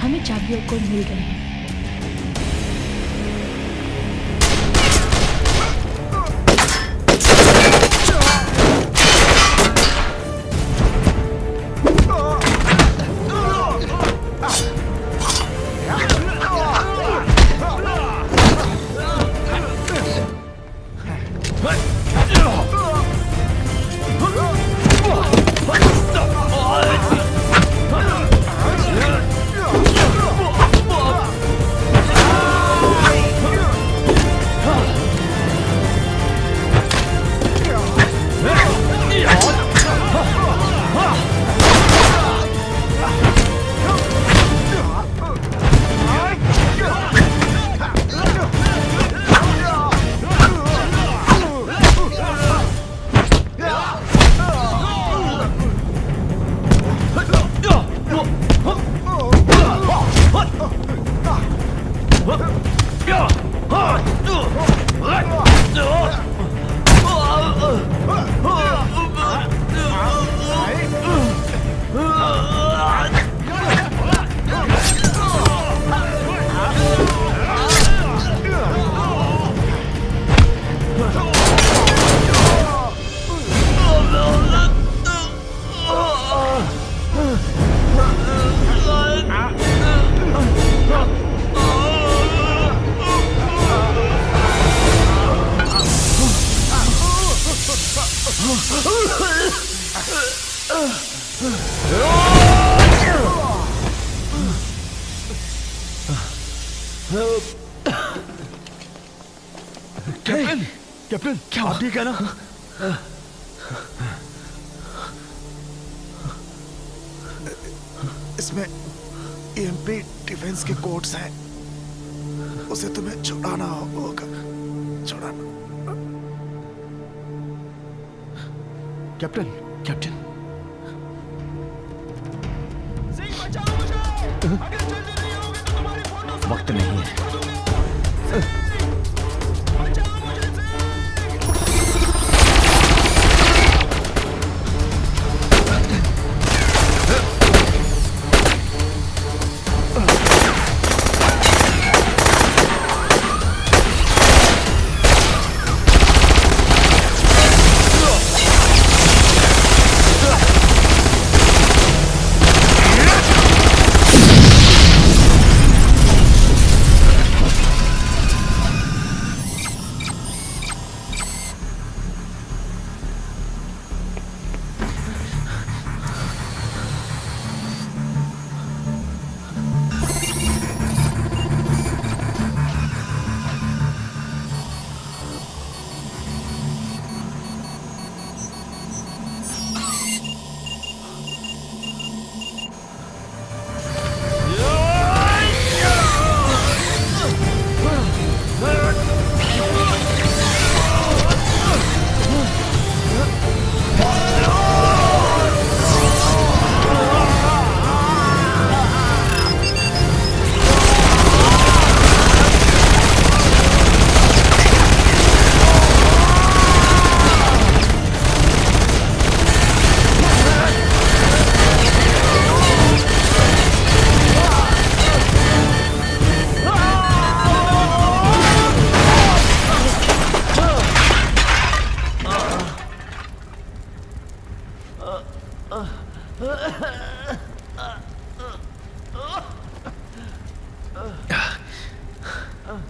हमें चाबियों को मिल गए हैं। कैप्टन क्या आप ठीक है ना? इसमें ईएमपी डिफेंस के कोड्स हैं, उसे तुम्हें छुड़ाना होगा। छुड़ाना। कैप्टन कैप्टन वक्त नहीं है।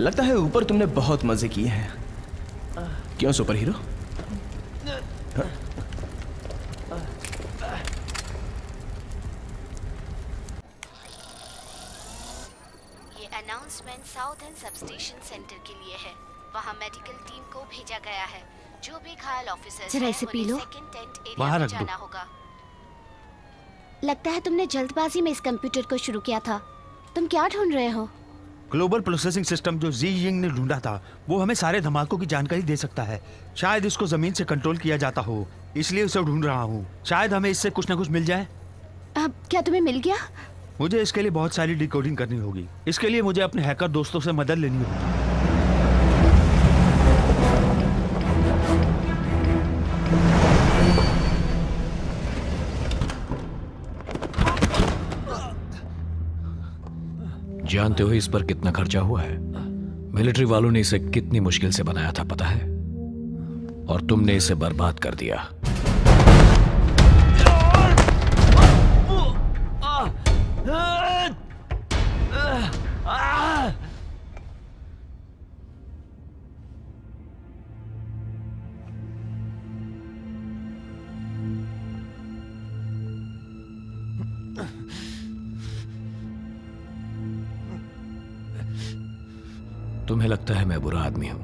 लगता है ऊपर तुमने बहुत मजे किए हैं। क्यों सुपर हीरो? ये अनाउंसमेंट साउथर्न सबस्टेशन सेंटर के लिए है। वहाँ मेडिकल टीम को भेजा गया है। जो भी घायल ऑफिसर्स जरा इसे P low. Second tent area बाहर में रख दो। जाना होगा। लगता है तुमने जल्दबाजी में इस कंप्यूटर को शुरू किया था। तुम क्या ढूंढ रहे हो? ग्लोबल प्रोसेसिंग सिस्टम जो जी यिंग ने ढूंढा था, वो हमें सारे धमाकों की जानकारी दे सकता है। शायद इसको जमीन से कंट्रोल किया जाता हो, इसलिए उसे ढूंढ रहा हूँ। शायद हमें इससे कुछ ना कुछ मिल जाए। अब क्या तुम्हें मिल गया? मुझे इसके लिए बहुत सारी डिकोडिंग करनी होगी। इसके लिए मुझे अपने हैकर दोस्तों से मदद लेनी होगी। जानते हो इस पर कितना खर्चा हुआ है? मिलिट्री वालों ने इसे कितनी मुश्किल से बनाया था पता है? और तुमने इसे बर्बाद कर दिया। तुम्हें लगता है मैं बुरा आदमी हूं,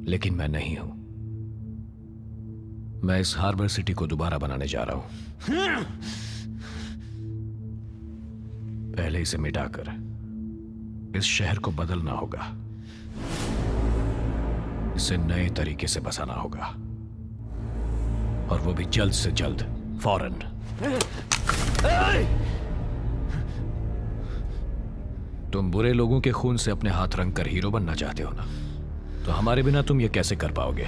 लेकिन मैं नहीं हूं। मैं इस हार्बर सिटी को दोबारा बनाने जा रहा हूं। पहले इसे मिटाकर इस शहर को बदलना होगा। इसे नए तरीके से बसाना होगा, और वो भी जल्द से जल्द, फौरन। तुम बुरे लोगों के खून से अपने हाथ रंग कर हीरो बनना चाहते हो ना? तो हमारे बिना तुम ये कैसे कर पाओगे?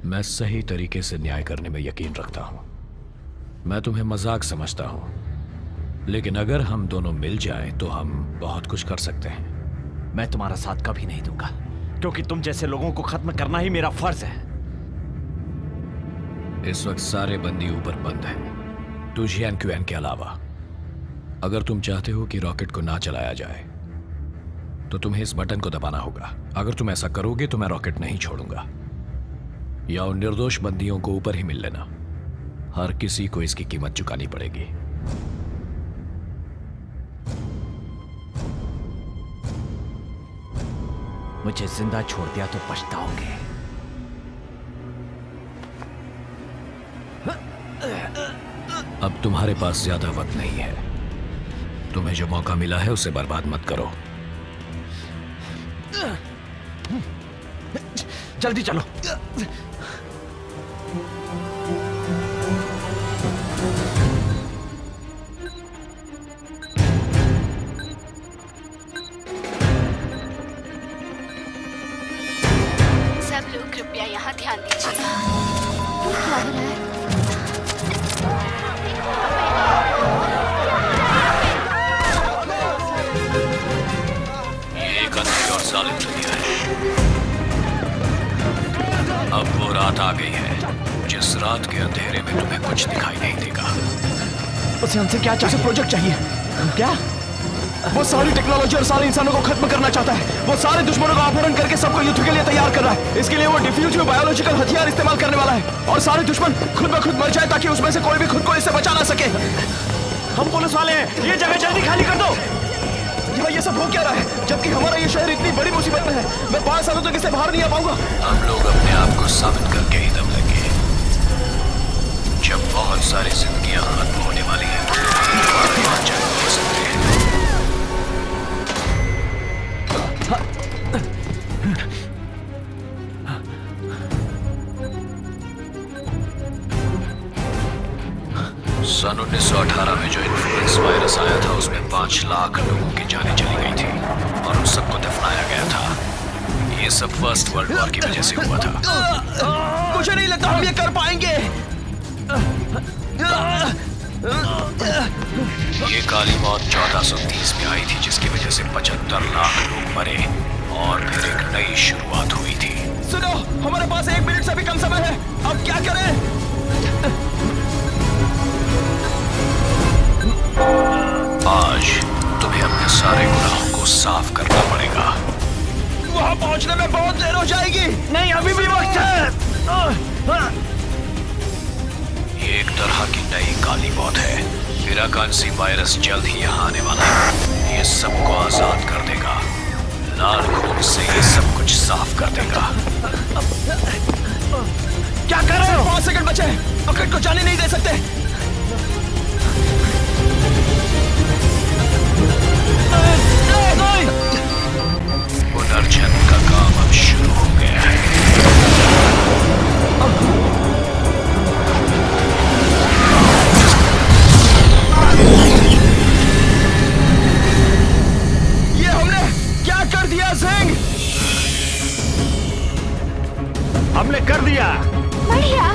मैं सही तरीके से न्याय करने में यकीन रखता हूं। मैं तुम्हें मजाक समझता हूं, लेकिन अगर हम दोनों मिल जाएं तो हम बहुत कुछ कर सकते हैं। मैं तुम्हारा साथ कभी नहीं दूंगा, क्योंकि तुम जैसे लोगों को खत्म करना ही मेरा फर्ज है। इस वक्त सारे बंदी ऊपर बंद हैं, तुझियान क्यूएन के अलावा। अगर तुम चाहते हो कि रॉकेट को ना चलाया जाए तो तुम्हें इस बटन को दबाना होगा। अगर तुम ऐसा करोगे तो मैं रॉकेट नहीं छोड़ूंगा, या उन निर्दोष बंदियों को ऊपर ही मिल लेना। हर किसी को इसकी कीमत चुकानी पड़ेगी। मुझे जिंदा छोड़ दिया तो पछताओगे। अब तुम्हारे पास ज्यादा वक्त नहीं है। तुम्हें जो मौका मिला है उसे बर्बाद मत करो। जल्दी चलो। सब लोग कृपया यहाँ ध्यान दीजिए। क्या हो रहा है? जालिम दुनिया है। अब वो रात आ गई है जिस रात के अंधेरे में तुम्हें कुछ दिखाई नहीं देगा। उसे हमसे क्या चाहिए? प्रोजेक्ट चाहिए। क्या? वो सारी टेक्नोलॉजी और सारे इंसानों को खत्म करना चाहता है। वो सारे दुश्मनों का अपहरण करके सबको युद्ध के लिए तैयार कर रहा है। इसके लिए वो डिफ्यूज में बायोलॉजिकल हथियार इस्तेमाल करने वाला है, और सारे दुश्मन खुद ब खुद मर जाए ताकि उसमें से कोई भी खुद को इससे बचा ना सके। हम पुलिस वाले हैं, ये जगह जल्दी खाली कर दो। ये सब हो क्या रहा है, जबकि हमारा ये शहर इतनी बड़ी मुसीबत में है। मैं 5 सालों तक इससे बाहर नहीं आ पाऊंगा। हम लोग अपने आप को साबित करके ही दम लेंगे। जब बहुत सारी जिंदगियां खत्म होने वाली हैं, हो सकते हैं। सन 1918 में जो इन्फ्लुएंस वायरस आया था उसमें 5 लाख लोगों की जानें चली गई थी, और उन सबको दफनाया गया था। ये सब फर्स्ट वर्ल्ड वॉर की वजह से हुआ था। मुझे नहीं लगता हम ये कर पाएंगे। ये काली मौत 1430 में आई थी, जिसकी वजह से 75 लाख लोग मरे, और फिर एक नई शुरुआत हुई थी। सुनो, हमारे पास 1 मिनट से भी कम समय है। अब क्या करें? आज तुम्हें अपने सारे गुनाहों को साफ करना पड़ेगा। वहां पहुंचने में बहुत देर हो जाएगी। नहीं, अभी भी वक्त है। ये एक तरह की नई काली मौत है। पिराकांसी वायरस जल्द ही यहाँ आने वाला है। ये सबको आजाद कर देगा। लाल खून से ये सब कुछ साफ कर देगा। क्या कर रहे हो? 5 सेकंड बचे। रॉकेट को जाने नहीं दे सकते। पुनर्जन्म का काम अब शुरू हो गया है। ये हमने क्या कर दिया सिंह? हमने कर दिया। बढ़िया।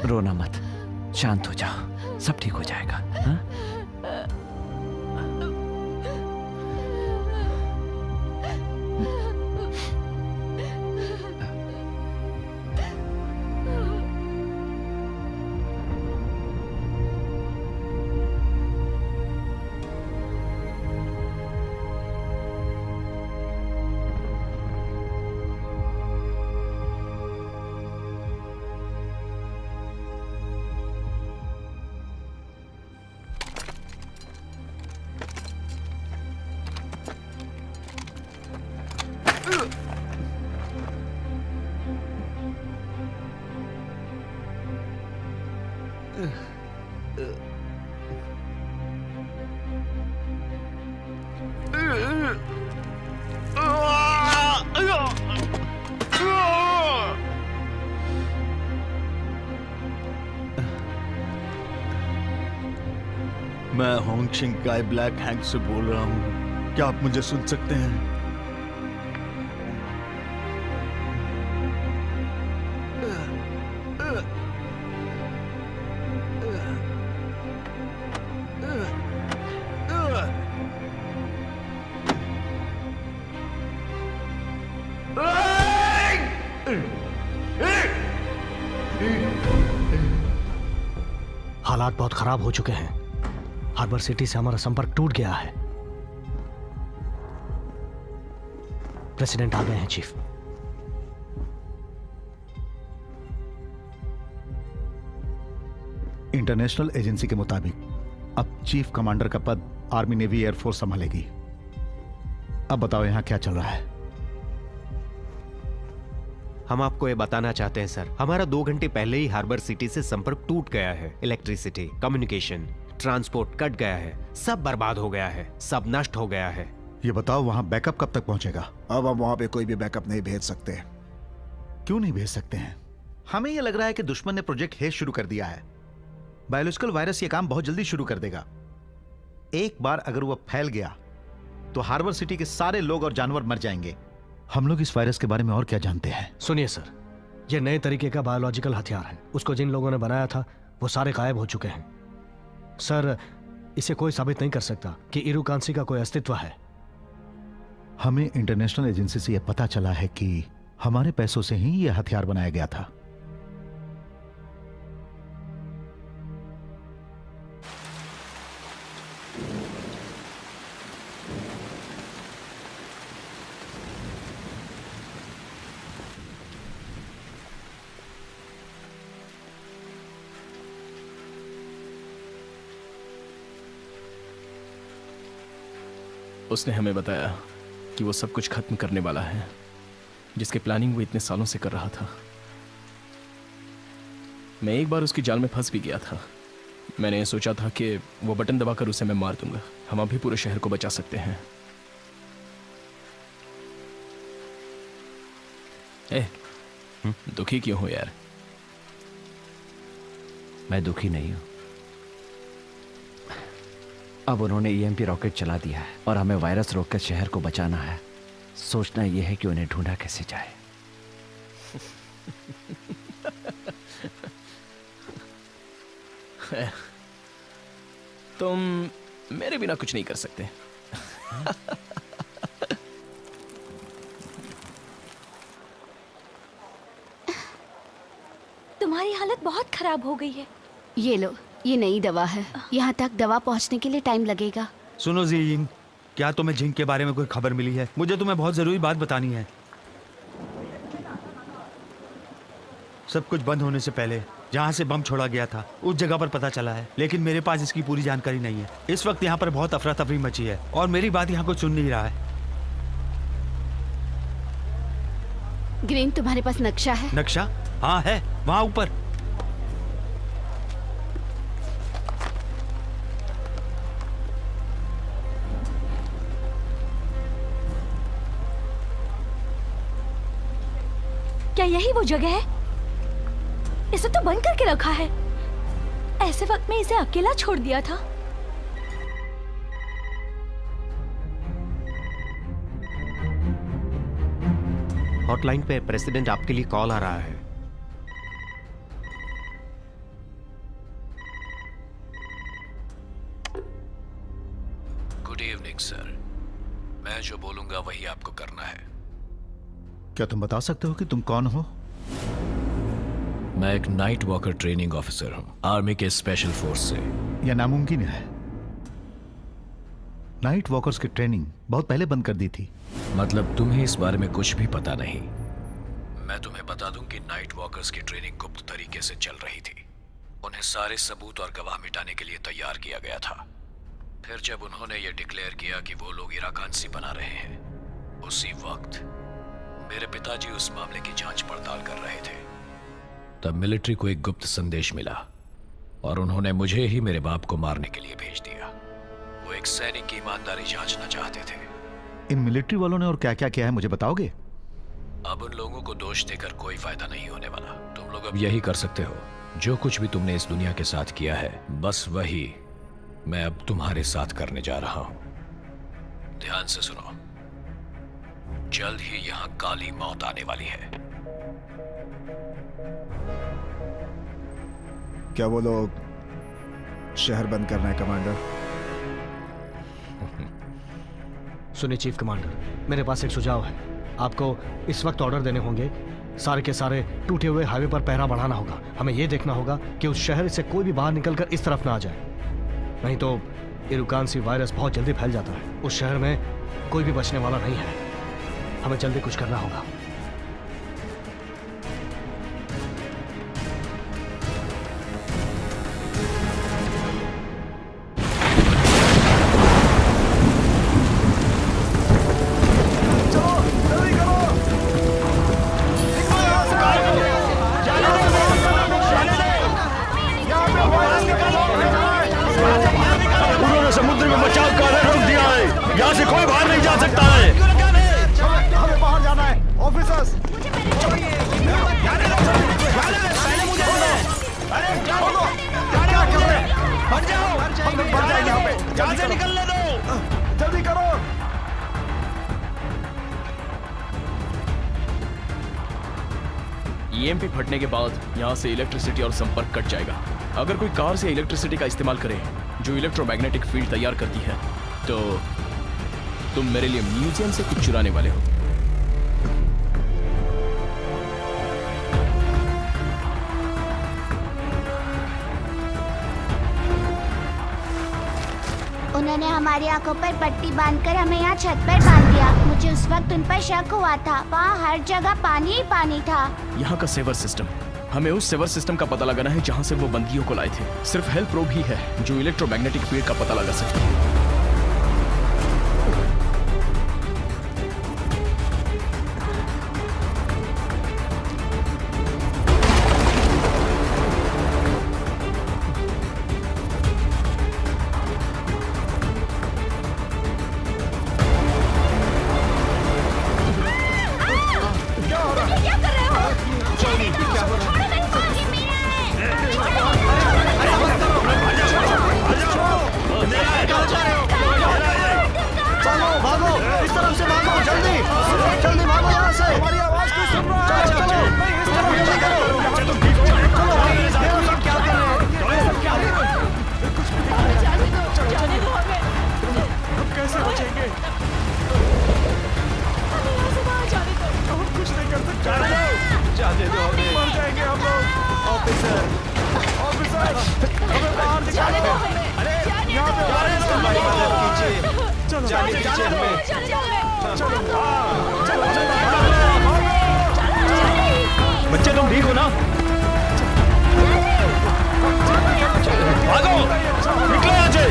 रोना मत, शांत हो जाओ, सब ठीक हो जाएगा। हाँ? मैं होंगशिंग गाय ब्लैक हैंक से बोल रहा हूँ। क्या आप मुझे सुन सकते हैं? हालात बहुत खराब हो चुके हैं। हार्बर सिटी से हमारा संपर्क टूट गया है। प्रेसिडेंट आ गए हैं चीफ। इंटरनेशनल एजेंसी के मुताबिक अब चीफ कमांडर का पद आर्मी नेवी एयरफोर्स संभालेगी। अब बताओ यहां क्या चल रहा है? हम आपको ये बताना चाहते हैं सर, हमारा 2 घंटे पहले ही हार्बर सिटी से संपर्क टूट गया है। इलेक्ट्रिसिटी, कम्युनिकेशन, ट्रांसपोर्ट कट गया है, सब बर्बाद हो गया है, सब नष्ट हो गया है। ये बताओ वहां बैकअप कब तक पहुंचेगा? अब हम वहां पे कोई भी बैकअप नहीं भेज सकते। क्यों नहीं भेज सकते हैं? हमें ये लग रहा है कि दुश्मन ने प्रोजेक्ट हेज शुरू कर दिया है। बायोलॉजिकल वायरस ये काम बहुत जल्दी शुरू कर देगा। एक बार अगर वो फैल गया तो हार्बर सिटी के सारे लोग और जानवर मर जाएंगे। हम लोग इस वायरस के बारे में और क्या जानते हैं? सुनिए सर, ये नए तरीके का बायोलॉजिकल हथियार है। उसको जिन लोगों ने बनाया था वो सारे गायब हो चुके हैं। सर, इसे कोई साबित नहीं कर सकता कि इरुकांसी का कोई अस्तित्व है। हमें इंटरनेशनल एजेंसी से यह पता चला है कि हमारे पैसों से ही यह हथियार बनाया गया था। उसने हमें बताया कि वो सब कुछ खत्म करने वाला है, जिसके प्लानिंग वो इतने सालों से कर रहा था। मैं एक बार उसकी जाल में फंस भी गया था। मैंने सोचा था कि वो बटन दबाकर उसे मैं मार दूंगा। हम अभी पूरे शहर को बचा सकते हैं। दुखी क्यों हो यार? मैं दुखी नहीं हूं। अब उन्होंने ईएमपी रॉकेट चला दिया है और हमें वायरस रोककर शहर को बचाना है। सोचना यह है कि उन्हें ढूंढा कैसे जाए। तुम मेरे बिना कुछ नहीं कर सकते। तुम्हारी हालत बहुत खराब हो गई है। ये लो, ये नई दवा है। यहाँ तक दवा पहुँचने के लिए टाइम लगेगा। सुनो ज़ीयिंग, क्या तुम्हें जिंक के बारे में कोई खबर मिली है? मुझे तुम्हें बहुत जरूरी बात बतानी है। सब कुछ बंद होने से पहले जहाँ से बम छोड़ा गया था उस जगह पर पता चला है, लेकिन मेरे पास इसकी पूरी जानकारी नहीं है। इस वक्त यहाँ पर बहुत अफरा तफरी मची है और मेरी बात यहाँ कोई सुन नहीं रहा है। ग्रीन, तुम्हारे पास नक्शा है? नक्शा? हाँ है, वहाँ ऊपर। क्या यही वो जगह है? इसे तो बंद करके रखा है। ऐसे वक्त में इसे अकेला छोड़ दिया था। हॉटलाइन पे प्रेसिडेंट आपके लिए कॉल आ रहा है। Good evening sir. मैं जो बोलूंगा वही आपको करना है। क्या तुम बता सकते हो कि तुम कौन हो? मैं एक नाइट वॉकर ट्रेनिंग ऑफिसर हूं, आर्मी के स्पेशल फोर्स से। यह नामुमकिन है। नाइट वॉकर्स की ट्रेनिंग बहुत पहले बंद कर दी थी। मतलब तुम्हें इस बारे में कुछ भी पता नहीं? मैं तुम्हें बता दूं कि नाइट वॉकर्स की ट्रेनिंग गुप्त तरीके से चल रही थी। उन्हें सारे सबूत और गवाह मिटाने के लिए तैयार किया गया था। फिर जब उन्होंने ये डिक्लेयर किया कि वो लोग इराकांसी बना रहे हैं, उसी वक्त मेरे पिताजी उस मामले की जांच पड़ताल कर रहे थे। तब मिलिट्री को एक गुप्त संदेश मिला और उन्होंने मुझे ही मेरे बाप को मारने के लिए भेज दिया। वो एक सैनिक की ईमानदारी जांचना चाहते थे। इन मिलिट्री वालों ने और क्या क्या किया है मुझे बताओगे? अब उन लोगों को दोष देकर कोई फायदा नहीं होने वाला। तुम लोग अब यही कर सकते हो। जो कुछ भी तुमने इस दुनिया के साथ किया है, बस वही मैं अब तुम्हारे साथ करने जा रहा हूं। ध्यान से सुनो, जल्द ही यहां काली मौत आने वाली है। क्या वो लोग शहर बंद करना है कमांडर? सुनिए चीफ कमांडर, मेरे पास एक सुझाव है। आपको इस वक्त ऑर्डर देने होंगे। सारे के सारे टूटे हुए हाईवे पर पहरा बढ़ाना होगा। हमें यह देखना होगा कि उस शहर से कोई भी बाहर निकलकर इस तरफ ना आ जाए, नहीं तो इरुकांसी वायरस बहुत जल्दी फैल जाता है। उस शहर में कोई भी बचने वाला नहीं है। हमें जल्दी कुछ करना होगा। उन्होंने समुद्र में बचाव कार्य रोक दिया है। यहाँ से कोई बाहर नहीं जा सकता है। हमें बाहर जाना है। ऑफिसर्स, जल्दी करो। ईएमपी फटने के बाद यहाँ से इलेक्ट्रिसिटी और संपर्क कट जाएगा। अगर कोई कार से इलेक्ट्रिसिटी का इस्तेमाल करे जो इलेक्ट्रोमैग्नेटिक फील्ड तैयार करती है, तो तुम मेरे लिए म्यूजियम से कुछ चुराने वाले हो। उन्होंने हमारी आंखों पर पट्टी बांधकर हमें यहाँ छत पर बांध दिया। मुझे उस वक्त उन पर शक हुआ था। वहाँ हर जगह पानी ही पानी था। यहाँ का सेवर सिस्टम, हमें उस सेवर सिस्टम का पता लगाना है जहाँ से वो बंदियों को लाए थे। सिर्फ हेल्प प्रोब ही है जो इलेक्ट्रोमैग्नेटिक फील्ड का पता लगा सकती है। बच्चे तुम ठीक हो ना? भागो, निकलो यहाँ से।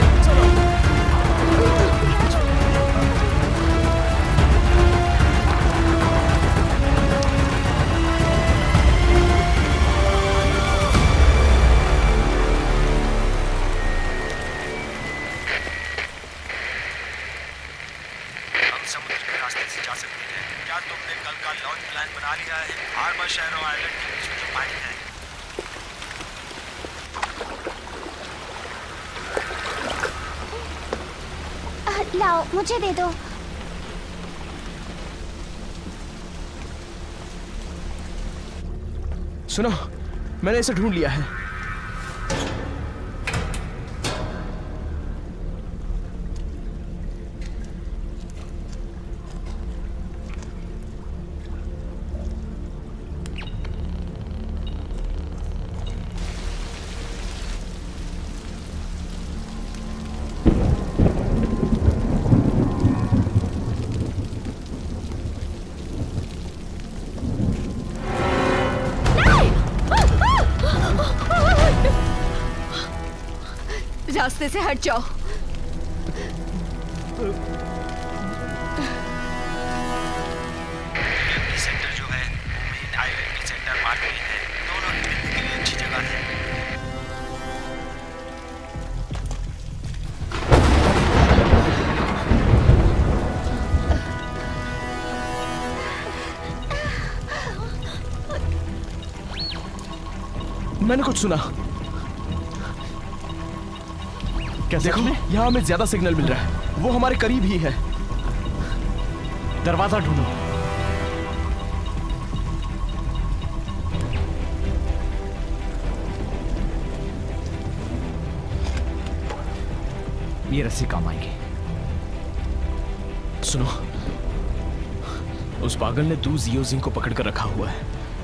रास्ते से जा सकते हैं। क्या तुमने कल का लॉन्च प्लान बना लिया है? हार्बर शहर और आइलैंड के बीच में जो पानी है। लाओ, मुझे दे दो। सुनो, मैंने इसे ढूंढ लिया है। रास्ते से हट जाओ। सेंटर जो है वो मेन आइलैंड के सेंटर पार्क में है। दोनों ही मिलने के लिए अच्छी जगह है। मैंने कुछ सुना। देखो, यहाँ हमें ज्यादा सिग्नल मिल रहा है। वो हमारे करीब ही है। दरवाजा ढूंढो। ये रस्सी काम आएगी। सुनो, उस पागल ने दू जियोजिंग को पकड़ कर रखा हुआ है।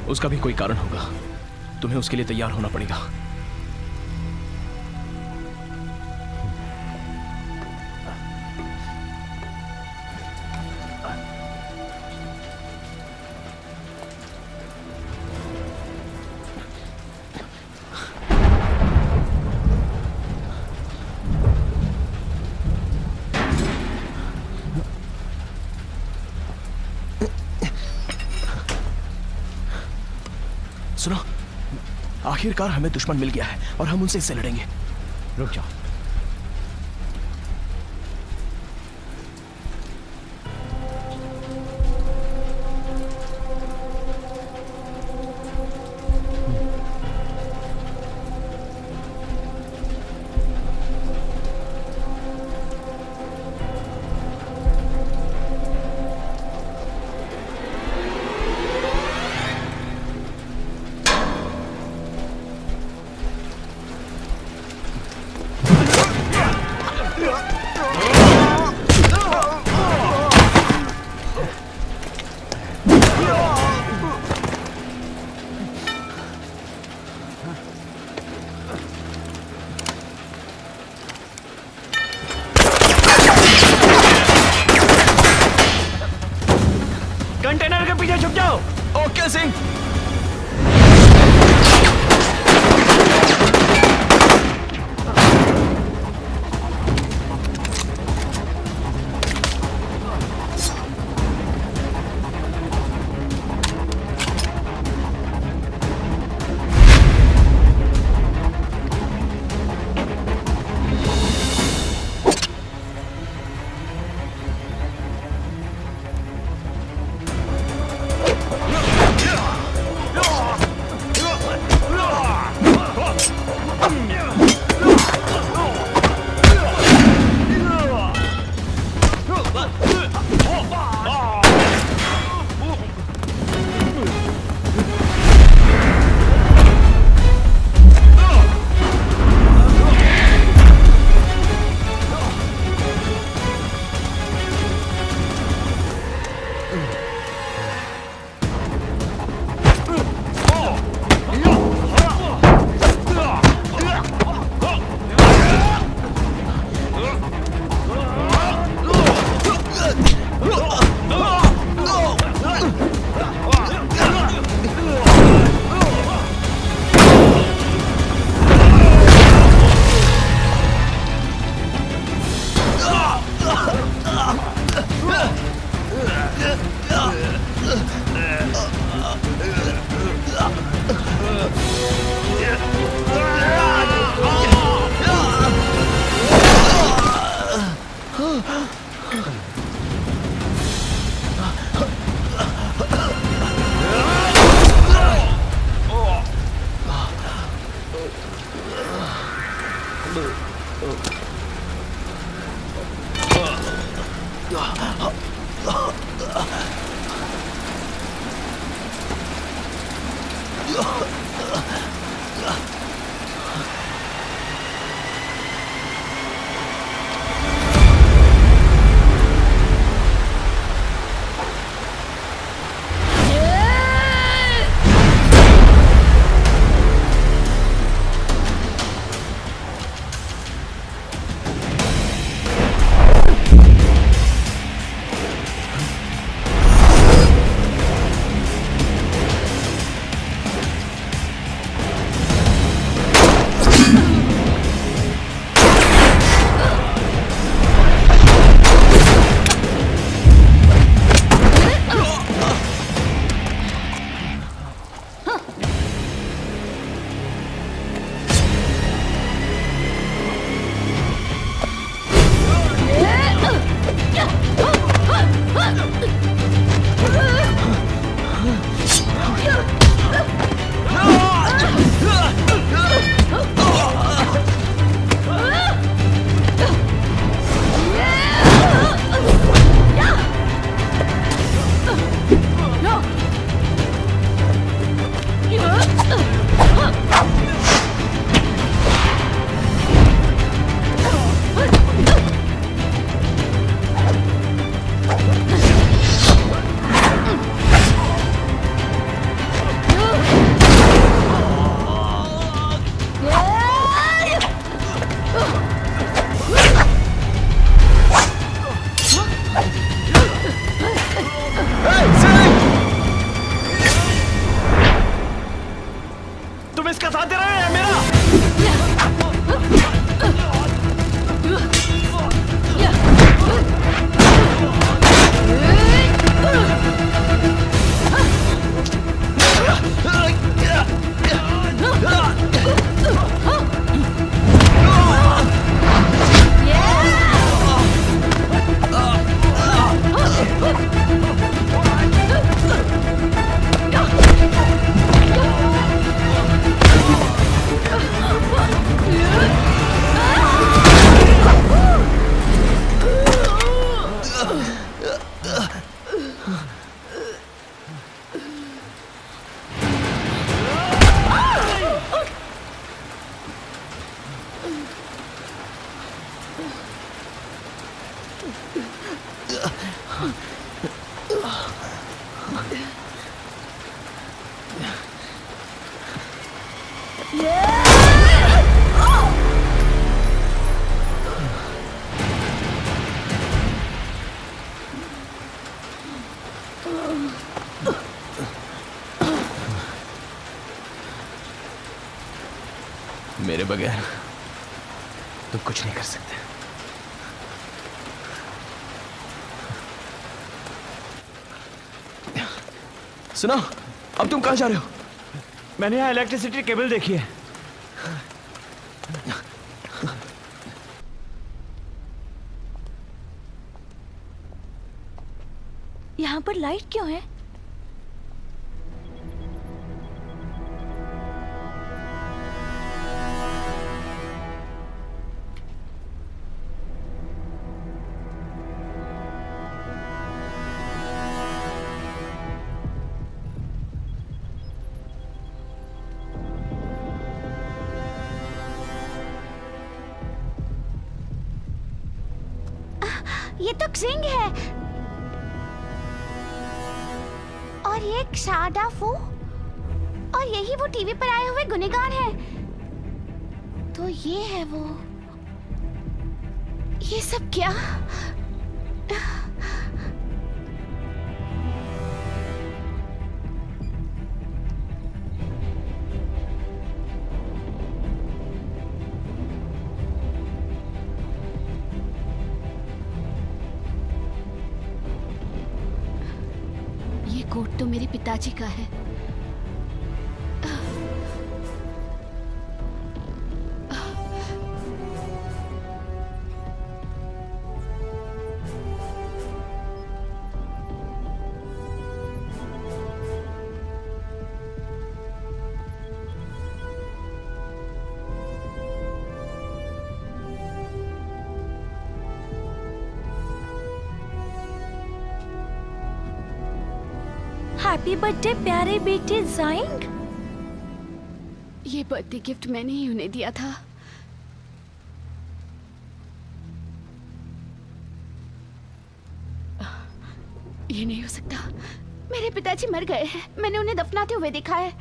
उसका भी कोई कारण होगा। तुम्हें उसके लिए तैयार होना पड़ेगा। सुनो, आखिरकार हमें दुश्मन मिल गया है और हम उनसे इससे लड़ेंगे। रुक जाओ। कंटेनर के पीछे छुप जाओ। ओके सिंह। साथ दे रहे हैं मेरा। मेरे बगैर तुम कुछ नहीं कर सकते। सुना, अब तुम कहाँ जा रहे हो? मैंने यहाँ इलेक्ट्रिसिटी केबल देखी है। यहाँ पर लाइट क्यों है? ये तो क्सिंग है और ये क्षादा फू और यही वो टीवी पर आए हुए गुनहगार हैं। तो ये है वो। ये सब क्या? कोट तो मेरे पिताजी का है। हैप्पी बर्थडे प्यारे बेटे ज़ाइंग। ये बर्थडे गिफ्ट मैंने ही उन्हें दिया था। ये नहीं हो सकता। मेरे पिताजी मर गए हैं। मैंने उन्हें दफनाते हुए देखा है।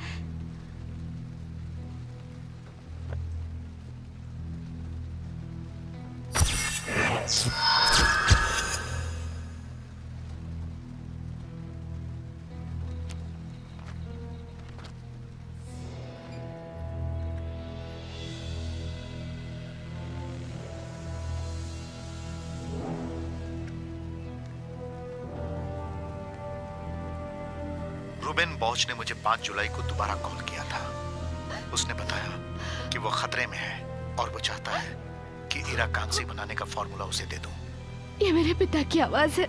रूबेन बॉच ने मुझे 5 जुलाई को दोबारा कॉल किया था। उसने बताया कि वो खतरे में है और वो चाहता है कि ईरा कांसी बनाने का फॉर्मूला उसे दे दूं। ये मेरे पिता की आवाज है।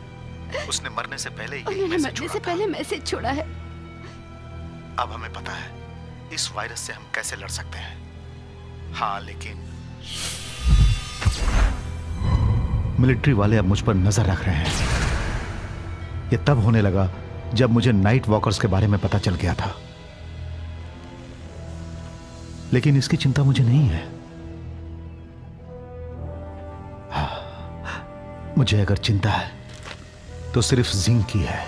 उसने मरने से पहले ही उन्होंने मरने से पहले मैसेज छोड़ा है। अब हमें पता है इस वायरस से हम कैसे लड़ सकते हैं। हाँ, लेकिन मिलिट्री वाले अब मुझ पर नजर रख रहे हैं। ये तब होने लगा जब मुझे नाइट वॉकर्स के बारे में पता चल गया था। लेकिन इसकी चिंता मुझे नहीं है। हाँ, मुझे अगर चिंता है तो सिर्फ जिंग की है।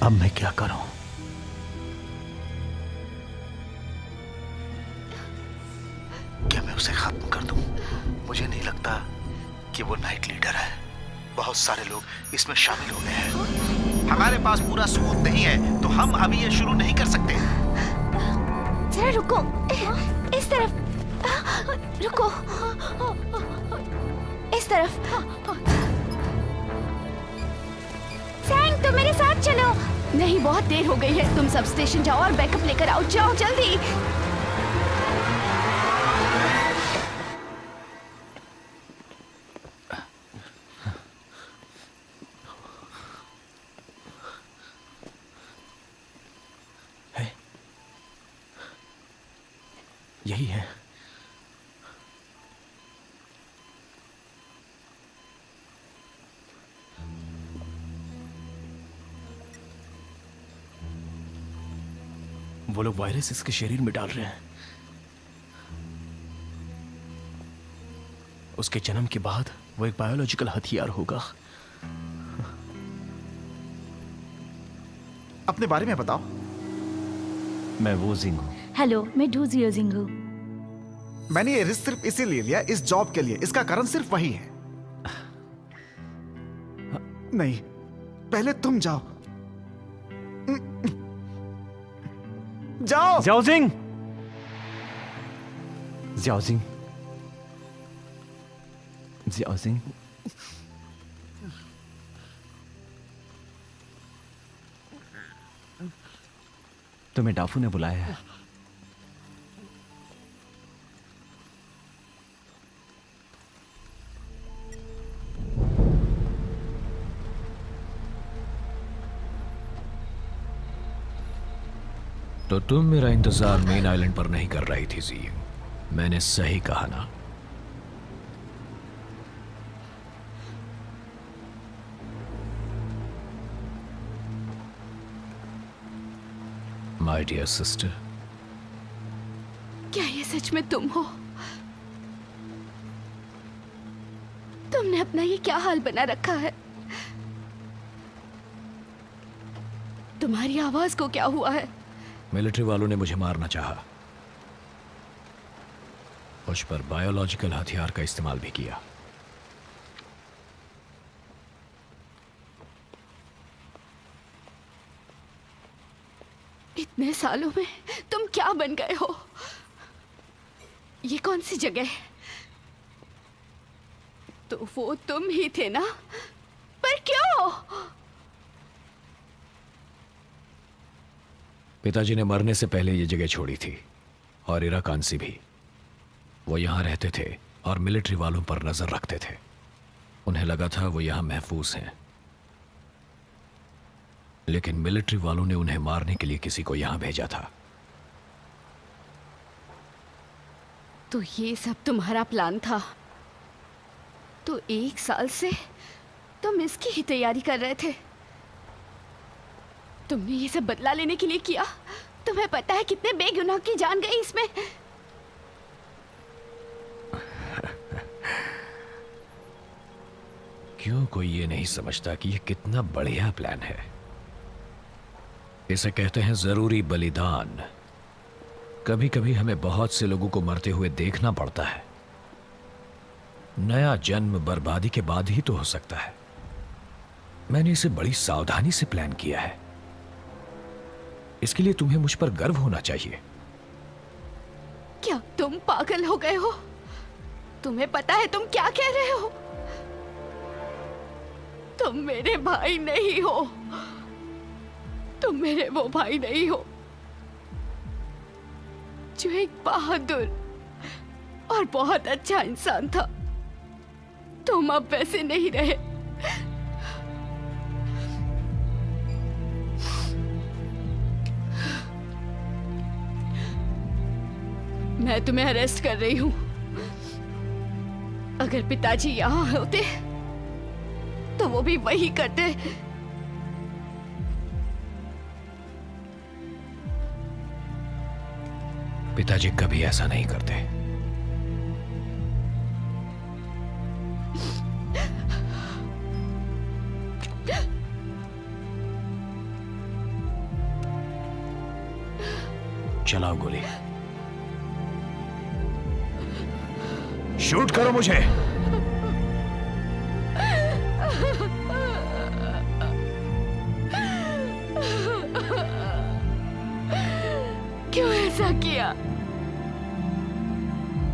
अब मैं क्या करूं? क्या मैं उसे खत्म कर दूं? मुझे नहीं लगता कि वो नाइट लीडर है। बहुत सारे लोग इसमें शामिल हो गए हैं। हमारे पास पूरा सबूत नहीं है तो हम अभी ये शुरू नहीं कर सकते। जरा रुको, इस तरफ रुको, इस तरफ। सैंग, तुम मेरे साथ चलो। नहीं, बहुत देर हो गई है। तुम सब स्टेशन जाओ और बैकअप लेकर आओ। जाओ जल्दी। यही है। वो लोग वायरस इसके शरीर में डाल रहे हैं। उसके जन्म के बाद वो एक बायोलॉजिकल हथियार होगा। अपने बारे में बताओ। मैं वो जिंग हूँ। हेलो, मैं डू जियो जिंग हूँ। मैंने ये रिस्क सिर्फ इसीलिए लिया, इस जॉब के लिए। इसका कारण सिर्फ वही है। नहीं, पहले तुम जाओ। जाओ। जियाओ जिंग, जियाओ जिंग, जियाओ जिंग। तुम्हें डाफू ने बुलाया है। तो तुम मेरा इंतजार मेन आइलैंड पर नहीं कर रही थी जी। मैंने सही कहा ना? माय डियर सिस्टर, क्या ये सच में तुम हो? तुमने अपना ये क्या हाल बना रखा है? तुम्हारी आवाज को क्या हुआ है? मिलिट्री वालों ने मुझे मारना चाहा। मुझ पर बायोलॉजिकल हथियार का इस्तेमाल भी किया। इतने सालों में तुम क्या बन गए हो? ये कौन सी जगह है? तो वो तुम ही थे ना? पर क्यों? पिताजी ने मरने से पहले ये जगह छोड़ी थी, और इरा कांसी भी। वो यहां रहते थे और मिलिट्री वालों पर नजर रखते थे। उन्हें लगा था वो यहां महफूज हैं, लेकिन मिलिट्री वालों ने उन्हें मारने के लिए किसी को यहां भेजा था। तो ये सब तुम्हारा प्लान था? तो 1 साल से तुम इसकी ही तैयारी कर रहे थे? तुमने ये सब बदला लेने के लिए किया? तुम्हें पता है कितने बेगुनाह की जान गई इसमें? क्यों कोई ये नहीं समझता कि ये कितना बढ़िया प्लान है? इसे कहते हैं जरूरी बलिदान। कभी कभी हमें बहुत से लोगों को मरते हुए देखना पड़ता है। नया जन्म बर्बादी के बाद ही तो हो सकता है। मैंने इसे बड़ी सावधानी से प्लान किया है। इसके लिए तुम्हें मुझ पर गर्व होना चाहिए। क्या तुम पागल हो गए हो? तुम्हें पता है तुम क्या कह रहे हो? तुम मेरे भाई नहीं हो। तुम मेरे वो भाई नहीं हो जो एक बहादुर और बहुत अच्छा इंसान था। तुम अब वैसे नहीं रहे। मैं तुम्हें अरेस्ट कर रही हूं। अगर पिताजी यहां होते तो वो भी वही करते। पिताजी कभी ऐसा नहीं करते। चलाओ गोली। शूट करो मुझे। किया?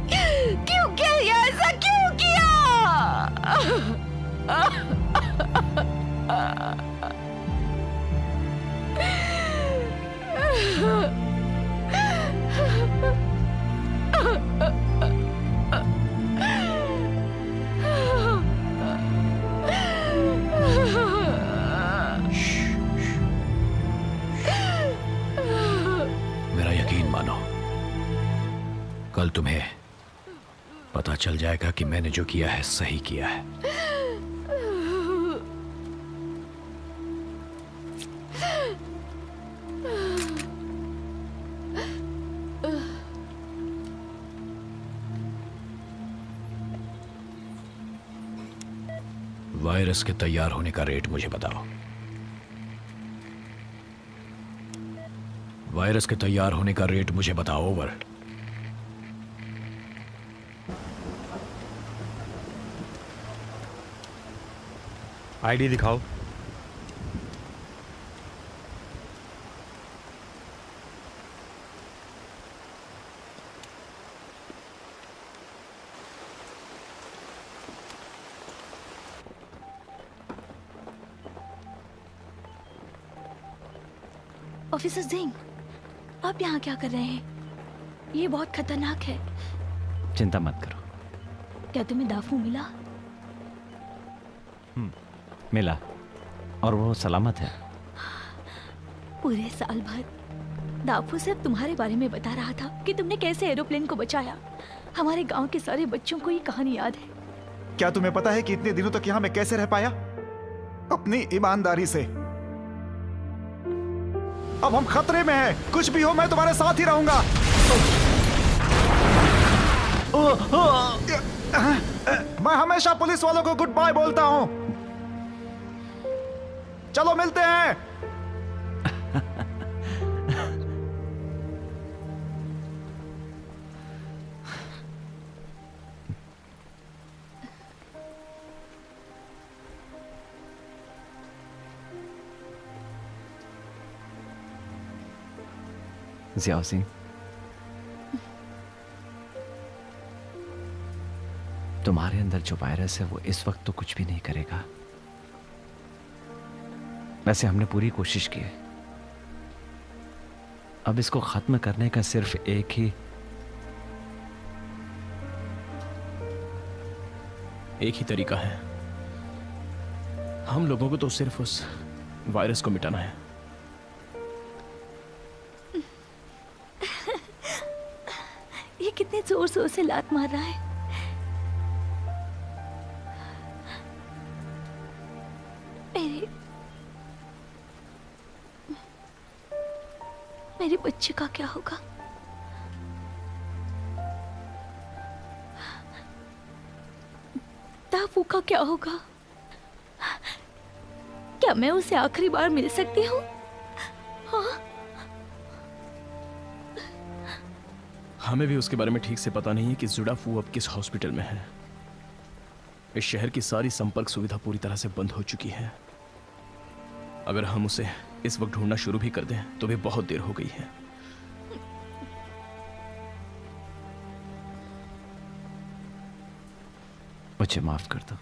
क्यों किया ऐसा, क्यों किया? मेरा यकीन मानो, कल तुम्हें पता चल जाएगा कि मैंने जो किया है सही किया है। वायरस के तैयार होने का रेट मुझे बताओ। वायरस के तैयार होने का रेट मुझे बताओ। ओवर। आईडी दिखाओ। ऑफिसर सिंह, आप यहाँ क्या कर रहे हैं? ये बहुत खतरनाक है। चिंता मत करो। क्या तुम्हें दाफू मिला? मिला, और वो सलामत है। पूरे साल भर दाफू सिर्फ तुम्हारे बारे में बता रहा था कि तुमने कैसे एरोप्लेन को बचाया। हमारे गांव के सारे बच्चों को ये कहानी याद है। क्या तुम्हें पता है कि इतने दिनों तक यहाँ मैं कैसे रह पाया? अपनी ईमानदारी से। अब हम खतरे में हैं। कुछ भी हो मैं तुम्हारे साथ ही रहूंगा। मैं हमेशा पुलिस वालों को गुड बाय बोलता हूं। चलो मिलते हैं। जियाओ सिंह, तुम्हारे अंदर जो वायरस है वो इस वक्त तो कुछ भी नहीं करेगा। वैसे हमने पूरी कोशिश की है। अब इसको खत्म करने का सिर्फ एक ही तरीका है। हम लोगों को तो सिर्फ उस वायरस को मिटाना है। ये कितने जोर जोर से लात मार रहा है। मेरे बच्चे का क्या होगा? दाफू का क्या होगा? क्या मैं उसे आखिरी बार मिल सकती हूँ? हाँ? हमें भी उसके बारे में ठीक से पता नहीं है कि जुडाफू अब किस हॉस्पिटल में है। इस शहर की सारी संपर्क सुविधा पूरी तरह से बंद हो चुकी है। अगर हम उसे इस वक्त ढूंढना शुरू भी कर दें तो भी बहुत देर हो गई है। मुझे माफ कर दो।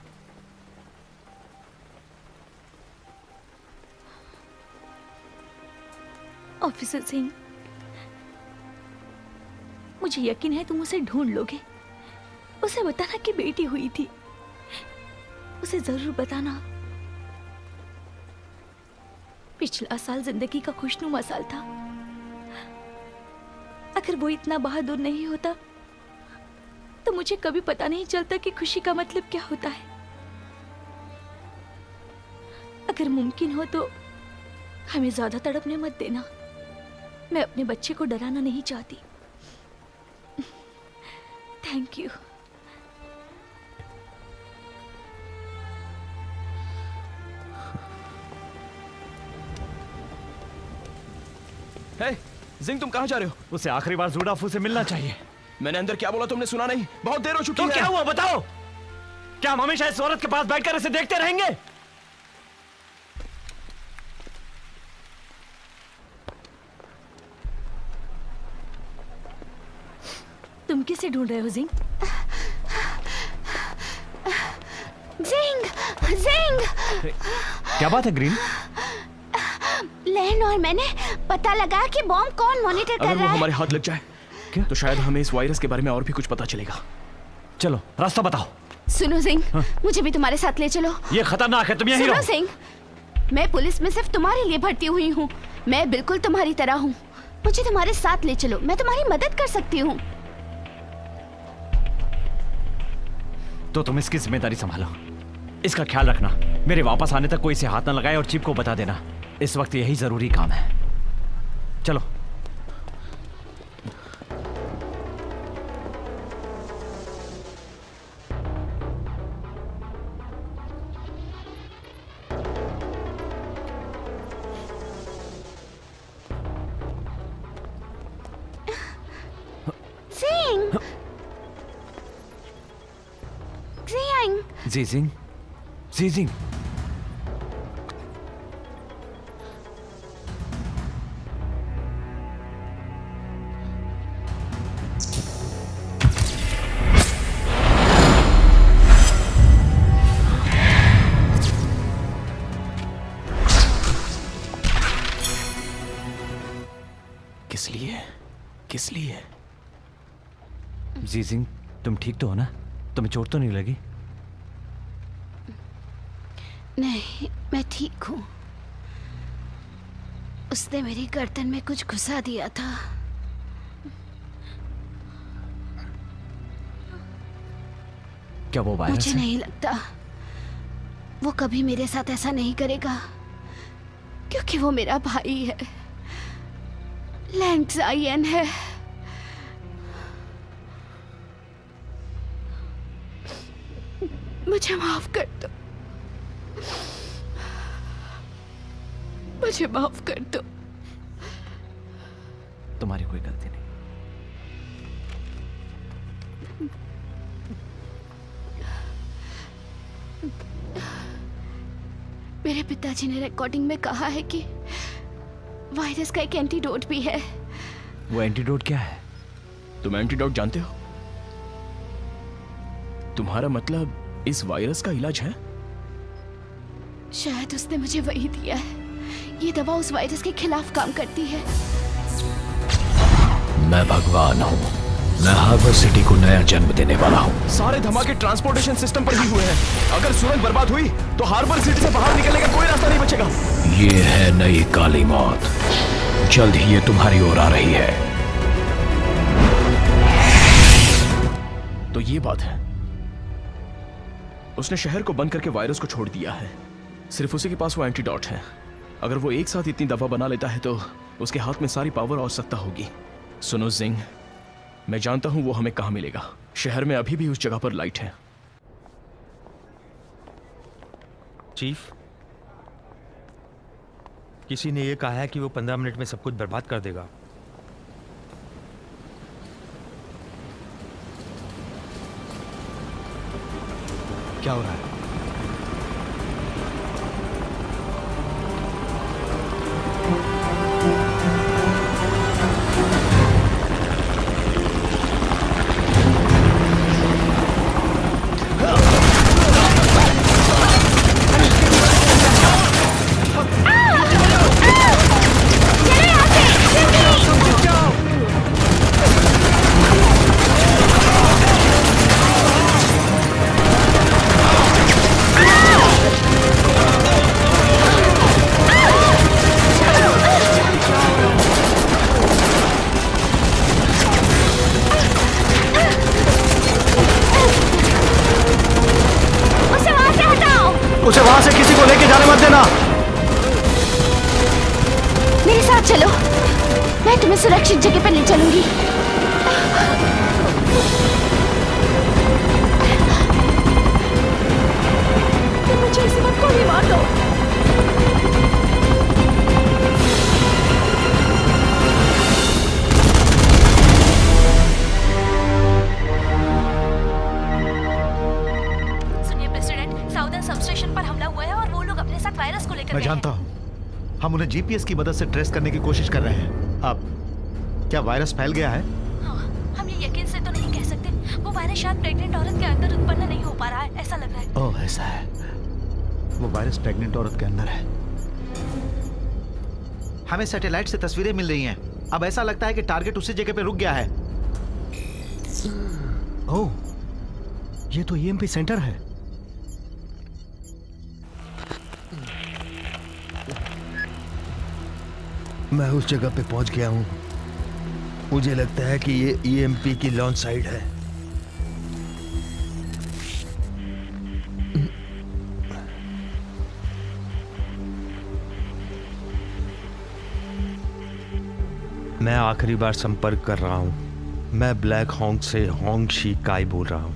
ऑफिसर सिंह, मुझे यकीन है तुम उसे ढूंढ लोगे। उसे बताना कि बेटी हुई थी। उसे जरूर बताना। पिछला साल जिंदगी का खुशनुमा साल था। अगर वो इतना बहादुर नहीं होता तो मुझे कभी पता नहीं चलता कि खुशी का मतलब क्या होता है। अगर मुमकिन हो तो हमें ज्यादा तड़पने मत देना। मैं अपने बच्चे को डराना नहीं चाहती। Thank you. हे, जिंग तुम कहां जा रहे हो? उसे आखिरी बार जुडाफू से मिलना चाहिए। मैंने अंदर क्या बोला तुमने सुना नहीं? बहुत देर हो चुकी है। तो क्या हुआ बताओ? क्या हम हमेशा इस औरत के पास बैठकर इसे देखते रहेंगे? तुम किसे ढूंढ रहे हो जिंग? जिंग, जिंग। क्या बात है ग्रीन? लेन और मैंने पता लगा कि बॉम्ब कौन मॉनिटर कर अगर वो रहा है। हमारे हाथ लग जाए तो शायद हमें इस वायरस के बारे में और भी कुछ पता चलेगा। चलो रास्ता बताओ। सुनो सिंह, मुझे भी तुम्हारे साथ ले चलो। ये खतरनाक है, तुम यहीं सुनो रहो। सिंह, मैं पुलिस में सिर्फ तुम्हारे लिए भर्ती हुई हूँ। मैं बिल्कुल तुम्हारी तरह हूँ। मुझे तुम्हारे साथ ले चलो, मैं तुम्हारी मदद कर सकती हूँ। तो तुम इसकी जिम्मेदारी संभालो, इसका ख्याल रखना। मेरे वापस आने तक कोई इसे हाथ ना लगाए और चीफ को बता देना। इस वक्त यही जरूरी काम है। चलो। जिंग, जिंग। जीजिंग, जीजिंग। किस लिए? किस लिए? जीजिंग, तुम ठीक तो हो ना? तुम्हें चोट तो नहीं लगी? नहीं, मैं ठीक हूँ। उसने मेरी गर्दन में कुछ घुसा दिया था। क्या वो वायरस मुझे है? नहीं लगता वो कभी मेरे साथ ऐसा नहीं करेगा, क्योंकि वो मेरा भाई है, लैंग ज़ायन है। मुझे माफ कर दो, मुझे माफ कर दो। तुम्हारी कोई गलती नहीं। मेरे पिताजी ने रिकॉर्डिंग में कहा है कि वायरस का एक एंटीडोट भी है। वो एंटीडोट क्या है? तुम एंटीडोट जानते हो? तुम्हारा मतलब इस वायरस का इलाज है? शायद उसने मुझे वही दिया है। ये दवा उस वायरस के खिलाफ काम करती है। मैं भगवान हूँ। मैं हार्बर सिटी को नया जन्म देने वाला हूँ। सारे धमाके ट्रांसपोर्टेशन सिस्टम पर ही हुए हैं। अगर सुरंग बर्बाद हुई तो हार्बर सिटी से बाहर निकलने का कोई रास्ता नहीं बचेगा। ये है नई काली मौत। जल्द ही ये तुम्हारी ओर आ रही है। तो ये बात है, उसने शहर को बंद करके वायरस को छोड़ दिया है। सिर्फ उसी के पास वो एंटीडोट है। अगर वो एक साथ इतनी दवा बना लेता है तो उसके हाथ में सारी पावर और सत्ता होगी। सुनो जिंग, मैं जानता हूं वो हमें कहां मिलेगा। शहर में अभी भी उस जगह पर लाइट है। चीफ, किसी ने ये कहा है कि वो 15 मिनट में सब कुछ बर्बाद कर देगा। क्या हो रहा है? उसे वहां से किसी को लेके जाने मत देना। मेरे साथ चलो, मैं तुम्हें सुरक्षित जगह पर ले चलूंगी। मुझे इस वक्त गोली मार दो। सुनिए प्रेसिडेंट, साउदर्न सबस्टेशन पर हमला हुआ है और वो लोग अपने साथ वायरस को लेकर मैं गए हैं। जानता हूँ। हम उन्हें जीपीएस की मदद से ट्रेस करने की कोशिश कर रहे हैं। अब क्या वायरस फैल गया है? हाँ, हम ये यकीन से तो नहीं है शायद प्रेग्नेंट औरत के अंदर उत्पन्न नहीं हो पा रहा है, ऐसा लग रहा है। ओह ऐसा है, वो वायरस प्रेग्नेंट औरत के अंदर है। हमें सैटेलाइट से तस्वीरें मिल रही हैं। अब ऐसा लगता है कि टारगेट उसी जगह पे रुक गया है। ओह, ये तो ईएमपी सेंटर है। मैं उस जगह पे पहुंच गया हूं। मुझे लगता है कि ये ईएमपी की लॉन्च साइट है। मैं आखिरी बार संपर्क कर रहा हूं। मैं ब्लैक हॉन्ग से होंग शी काई बोल रहा हूं।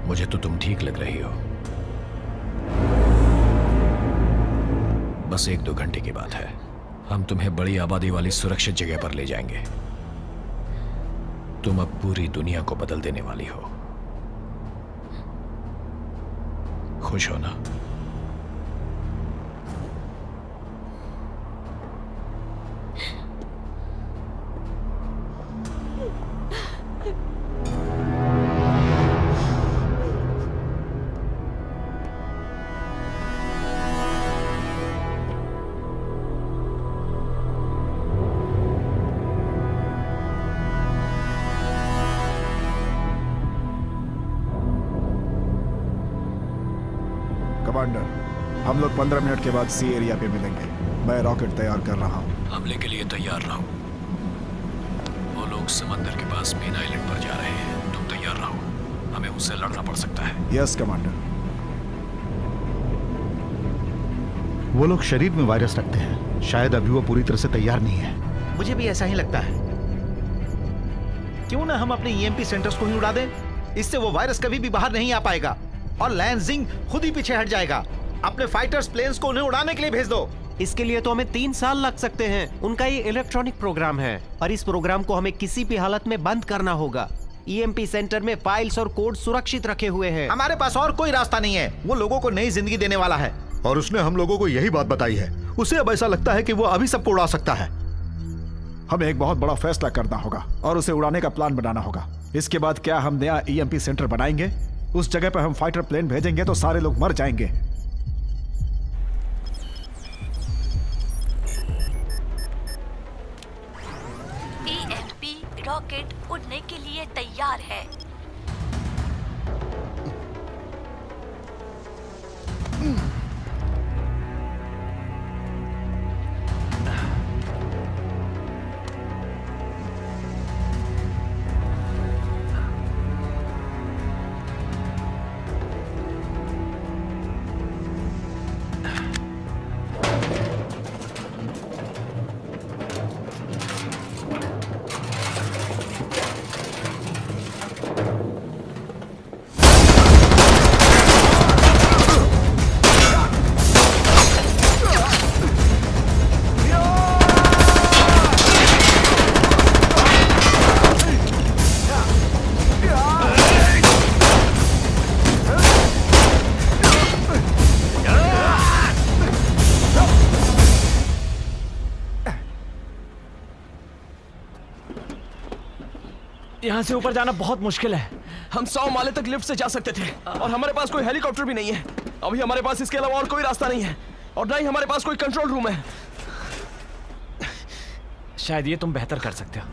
मुझे तो तुम ठीक लग रही हो। बस 1-2 घंटे की बात है, हम तुम्हें बड़ी आबादी वाली सुरक्षित जगह पर ले जाएंगे। तुम अब पूरी दुनिया को बदल देने वाली हो। खुश हो ना? कमांडर, हम लोग 15 मिनट के बाद सी एरिया पे मिलेंगे। मैं रॉकेट तैयार कर रहा हूँ। हमले के लिए तैयार रहो। वो लोग समंदर के पास मेन आइलैंड पर जा रहे हैं, तुम तैयार रहो। हमें उनसे लड़ना पड़ सकता है। Yes commander. वो लोग शरीर में वायरस रखते हैं, शायद अभी वो पूरी तरह से तैयार नहीं है। मुझे भी ऐसा ही लगता है। क्यों ना हम अपने ईएमपी सेंटर्स को ही उड़ा दें? इससे वो वायरस कभी भी बाहर नहीं आ पाएगा और लैंजिंग खुद ही पीछे हट जाएगा। अपने फाइटर्स प्लेन्स को उन्हें उड़ाने के लिए भेज दो। इसके लिए तो हमें 3 साल लग सकते हैं। उनका ये इलेक्ट्रॉनिक प्रोग्राम है और इस प्रोग्राम को हमें किसी भी हालत में बंद करना होगा। ईएमपी सेंटर में फाइल्स और कोड सुरक्षित रखे हुए हैं। हमारे पास और कोई रास्ता नहीं है। वो लोगों को नई जिंदगी देने वाला है और उसने हम लोगों को यही बात बताई है। उसे अब ऐसा लगता है कि वो अभी सबको उड़ा सकता है। हमें एक बहुत बड़ा फैसला करना होगा और उसे उड़ाने का प्लान बनाना होगा। इसके बाद क्या हम नया ईएमपी सेंटर बनाएंगे? उस जगह पर हम फाइटर प्लेन भेजेंगे तो सारे लोग मर जाएंगे। ईएमपी रॉकेट उड़ने के लिए तैयार है। यहाँ से ऊपर जाना बहुत मुश्किल है। हम 100 माले तक लिफ्ट से जा सकते थे और हमारे पास कोई हेलीकॉप्टर भी नहीं है। अभी हमारे पास इसके अलावा और कोई रास्ता नहीं है और ना ही हमारे पास कोई कंट्रोल रूम है। शायद ये तुम बेहतर कर सकते हो।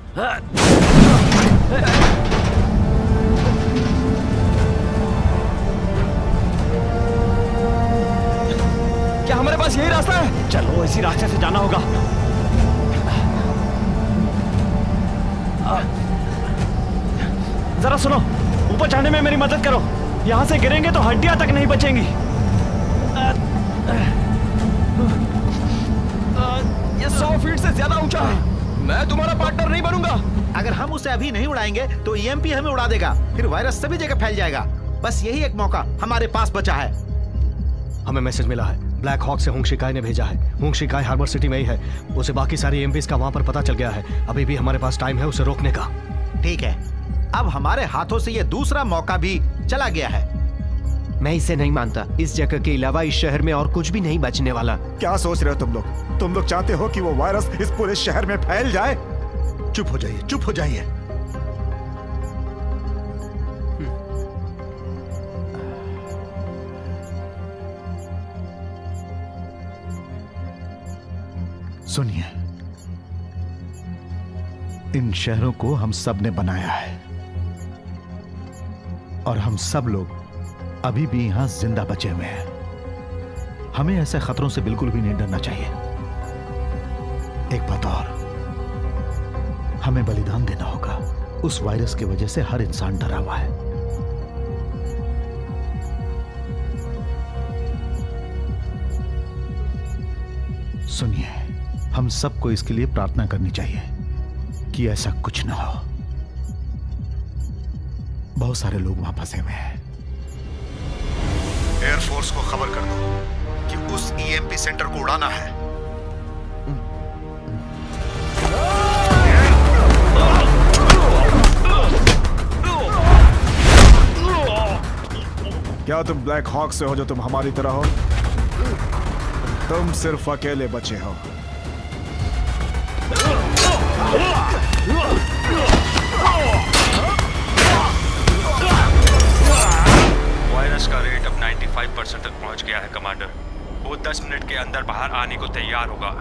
क्या हमारे पास यही रास्ता है? चलो इसी रास्ते से जाना होगा। जरा सुनो, ऊपर जाने में मेरी मदद करो। यहाँ से गिरेंगे तो हड्डियां तक नहीं बचेंगी। ये 100 फीट से ज्यादा ऊंचा है। मैं तुम्हारा पार्टनर नहीं बनूंगा। अगर हम उसे अभी नहीं उड़ाएंगे तो ईएमपी हमें उड़ा देगा, फिर वायरस सभी जगह फैल जाएगा। बस यही एक मौका हमारे पास बचा है। हमें मैसेज मिला है, ब्लैक हॉक से होंग शिकाई ने भेजा है। होंग शिकाई हार्बर सिटी में ही है। उसे बाकी सारी एमपीस का वहां पर पता चल गया है। अभी भी हमारे पास टाइम है उसे रोकने का। ठीक है, अब हमारे हाथों से ये दूसरा मौका भी चला गया है। मैं इसे नहीं मानता। इस जगह के अलावा इस शहर में और कुछ भी नहीं बचने वाला। क्या सोच रहे हो तुम लोग? तुम लोग चाहते हो कि वो वायरस इस पूरे शहर में फैल जाए? चुप हो जाइए, चुप हो जाइए। सुनिए, इन शहरों को हम सब ने बनाया है और हम सब लोग अभी भी यहां जिंदा बचे हुए हैं। हमें ऐसे खतरों से बिल्कुल भी नहीं डरना चाहिए। एक बात और, हमें बलिदान देना होगा। उस वायरस की वजह से हर इंसान डरा हुआ है। सुनिए, हम सबको इसके लिए प्रार्थना करनी चाहिए कि ऐसा कुछ ना हो। बहुत सारे लोग वहां फंसे हुए हैं। एयरफोर्स को खबर कर दो कि उस ईएमपी सेंटर को उड़ाना है। क्या तुम ब्लैक हॉक से हो जो तुम हमारी तरह हो? तुम सिर्फ अकेले बचे हो। वायरस का रेट अब 95% तक पहुंच गया है कमांडर। वो 10 मिनट के अंदर बाहर आने को तैयार होगा।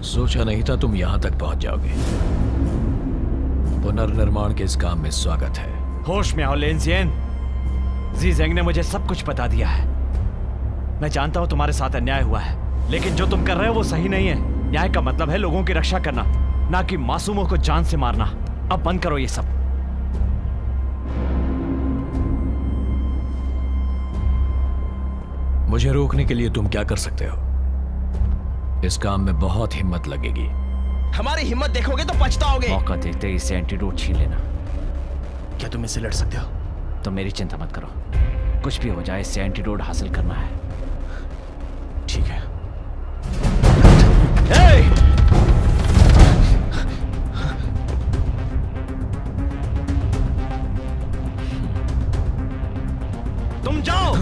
सोचा नहीं था तुम यहां तक पहुंच जाओगे। पुनर्निर्माण के इस काम में स्वागत है। होश में आओ लेंजियन। जी जेंग ने मुझे सब कुछ बता दिया है। मैं जानता हूं तुम्हारे साथ अन्याय हुआ है, लेकिन जो तुम कर रहे हो वो सही नहीं है। न्याय का मतलब है लोगों की रक्षा करना, ना कि मासूमों को जान से मारना। अब बंद करो ये सब। मुझे रोकने के लिए तुम क्या कर सकते हो? इस काम में बहुत हिम्मत लगेगी। हमारी हिम्मत देखोगे तो पछताओगे। मौका देते ही इसे एंटीडोट छीन लेना। क्या तुम इससे लड़ सकते हो? तो मेरी चिंता मत करो, कुछ भी हो जाए इससे एंटीडोट हासिल करना है। ठीक है। तुम जाओ।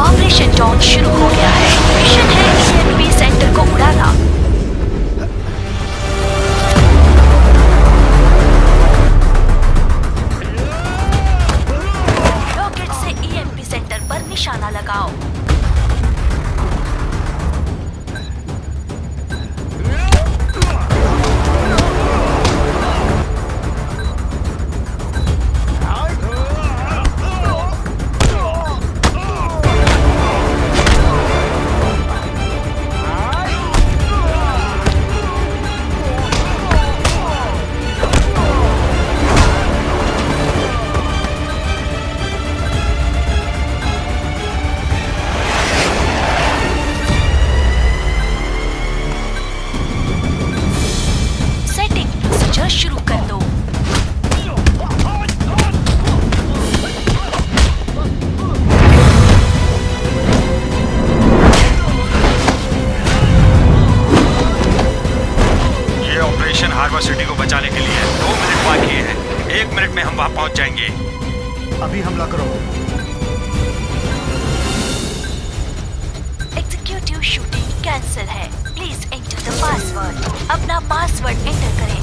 ऑपरेशन डॉन शुरू हो गया है। मिशन है ईएमपी सेंटर को उड़ाना। रॉकेट से ईएमपी सेंटर पर निशाना लगाओ। शुरू कर दो। ये ऑपरेशन हार्बर सिटी को बचाने के लिए 2 मिनट बाकी है। 1 मिनट में हम वहां पहुंच जाएंगे। अभी हमला करो। कैंसिल है। Please enter the password. अपना पासवर्ड एंटर करें।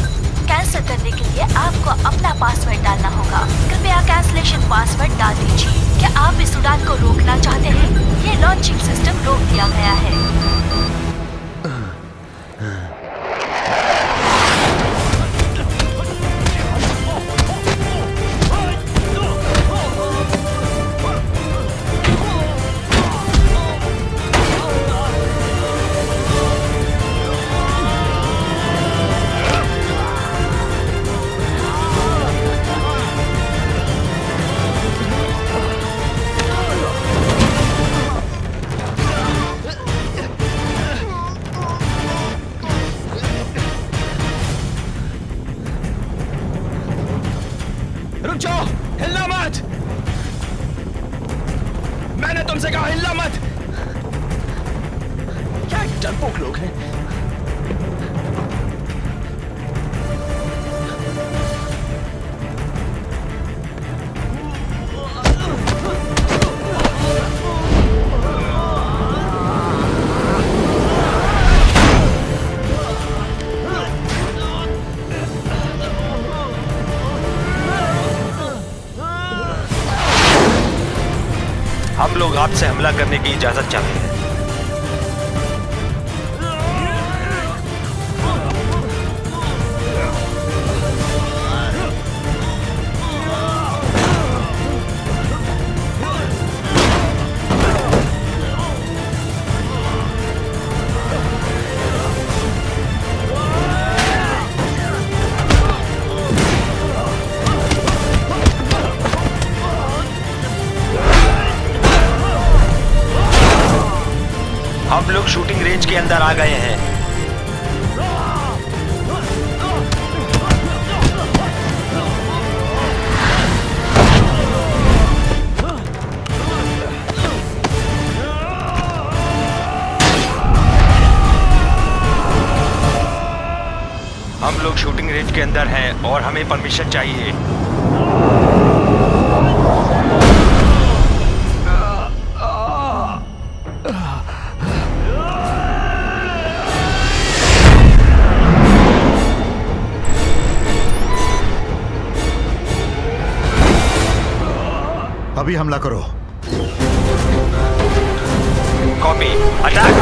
कैंसिल करने के लिए आपको अपना पासवर्ड डालना होगा। कृपया कैंसिलेशन पासवर्ड डाल दीजिए। क्या आप इस उड़ान को रोकना चाहते हैं? ये लॉन्चिंग सिस्टम रोक दिया गया है। रुक जाओ, हिलना मत। मैंने तुमसे कहा हिलना मत। क्या डरपोक लोग हैं। हम लोग आपसे हमला करने की इजाजत चाहते हैं। हम लोग शूटिंग रेंज के अंदर आ गए हैं। हम लोग शूटिंग रेंज के अंदर हैं और हमें परमिशन चाहिए। अभी हमला करो। Copy, attack.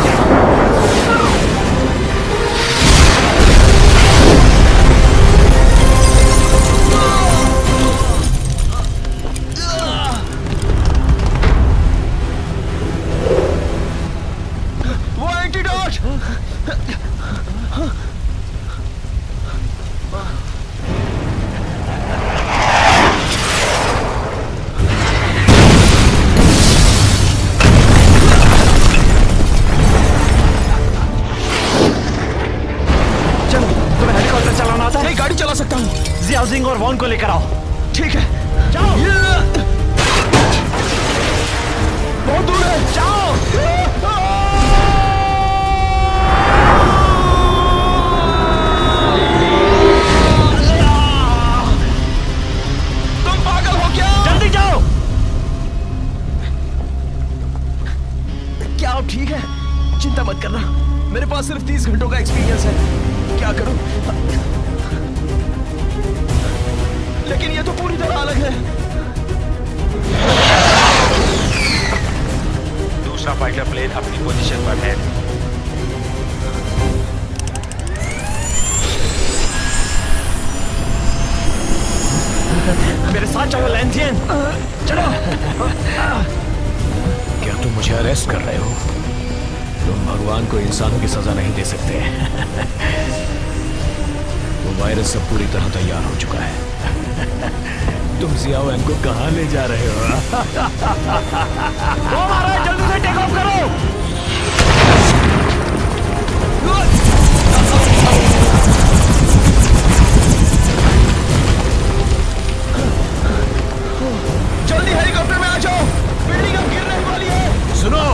वो एंटीडोट। गाड़ी चला सकता हूँ। जियाजिंग और वॉन को लेकर आओ। ठीक है, जाओ। बहुत दूर है, जाओ। तुम पागल हो क्या? जल्दी जाओ। क्या आप ठीक है? चिंता मत करना, मेरे पास सिर्फ 30 घंटों का एक्सपीरियंस है। क्या करूं? लेकिन ये तो पूरी तरह अलग है। दूसरा फाइटर प्लेन अपनी पोजीशन पर है। मेरे साथ चलो लैंथियन। चलो। क्या तुम मुझे अरेस्ट कर रहे हो? तुम भगवान को इंसानों की सजा नहीं दे सकते। वो वायरस सब पूरी तरह तैयार हो चुका है। तुम जियाओ को कहाँ ले जा रहे हो? वो आ रहा है, जल्दी से टेक ऑफ करो। जल्दी हेलीकॉप्टर में आ जाओ, बिल्डिंग अब गिरने वाली है। सुनो,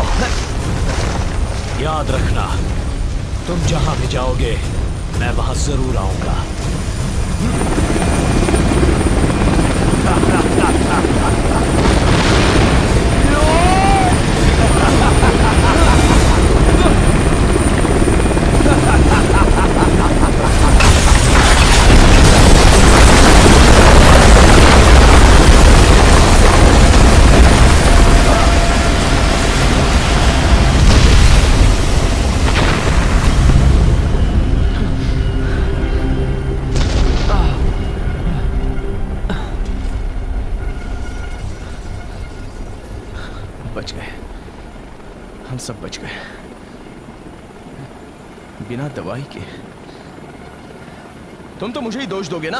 याद रखना, तुम जहां भी जाओगे मैं वहां जरूर आऊंगा। सब बच गए बिना दवाई के। तुम तो मुझे ही दोष दोगे ना?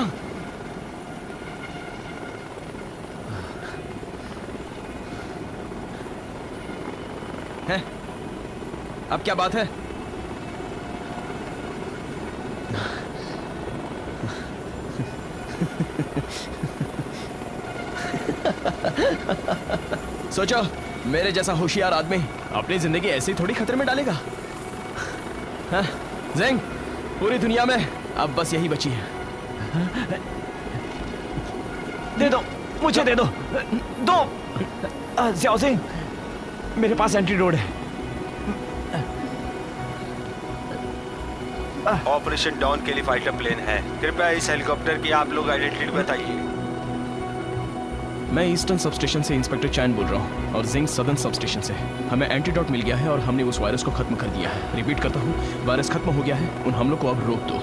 है? अब क्या बात है? सोचो, मेरे जैसा होशियार आदमी अपनी जिंदगी ऐसे ही थोड़ी खतरे में डालेगा। हाँ? ज़ेंग, पूरी दुनिया में अब बस यही बची है। दे दो, मुझे दे दो, ज़ियाओ ज़ेंग, मेरे पास एंटीडोट है। ऑपरेशन डॉन के लिए फाइटर प्लेन है। कृपया इस हेलीकॉप्टर की आप लोग आइडेंटिटी बताइए। मैं ईस्टर्न सबस्टेशन से इंस्पेक्टर चैन बोल रहा हूँ और जिंग सदर्न सबस्टेशन से। हमें एंटीडोट मिल गया है और हमने उस वायरस को खत्म कर दिया है। रिपीट करता हूँ, वायरस खत्म हो गया है। उन हमलों को अब रोक दो।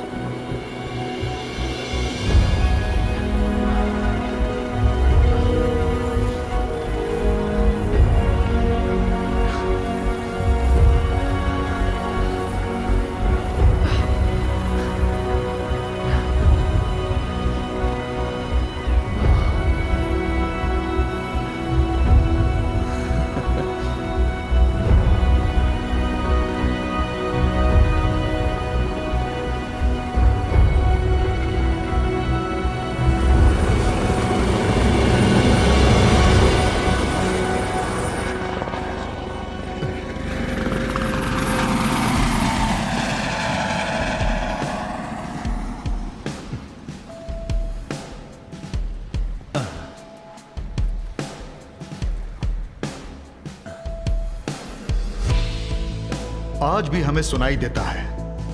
आज भी हमें सुनाई देता है।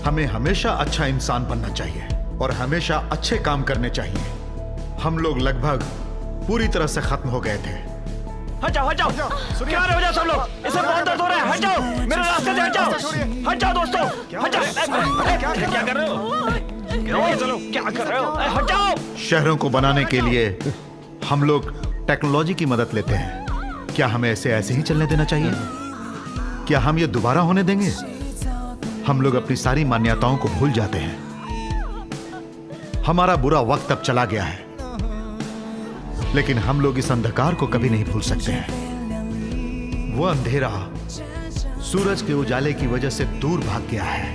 हमें हमेशा अच्छा इंसान बनना चाहिए और हमेशा अच्छे काम करने चाहिए। हम लोग लगभग पूरी तरह से खत्म हो गए थे। हट जाओ, हट जाओ, क्या हो जाओ सब लोग, इसे बहुत दर्द हो रहा है। हट जाओ, मेरे रास्ते से हट जाओ, हट जाओ दोस्तों, हट जाओ। क्या कर रहे हो? चलो, क्या कर रहे हो? हट जाओ। शहरों को बनाने के लिए हम लोग टेक्नोलॉजी की मदद लेते हैं। क्या हमें ऐसे ही चलने देना चाहिए? क्या हम ये दोबारा होने देंगे? हम लोग अपनी सारी मान्यताओं को भूल जाते हैं। हमारा बुरा वक्त अब चला गया है, लेकिन हम लोग इस अंधकार को कभी नहीं भूल सकते हैं। वो अंधेरा सूरज के उजाले की वजह से दूर भाग गया है,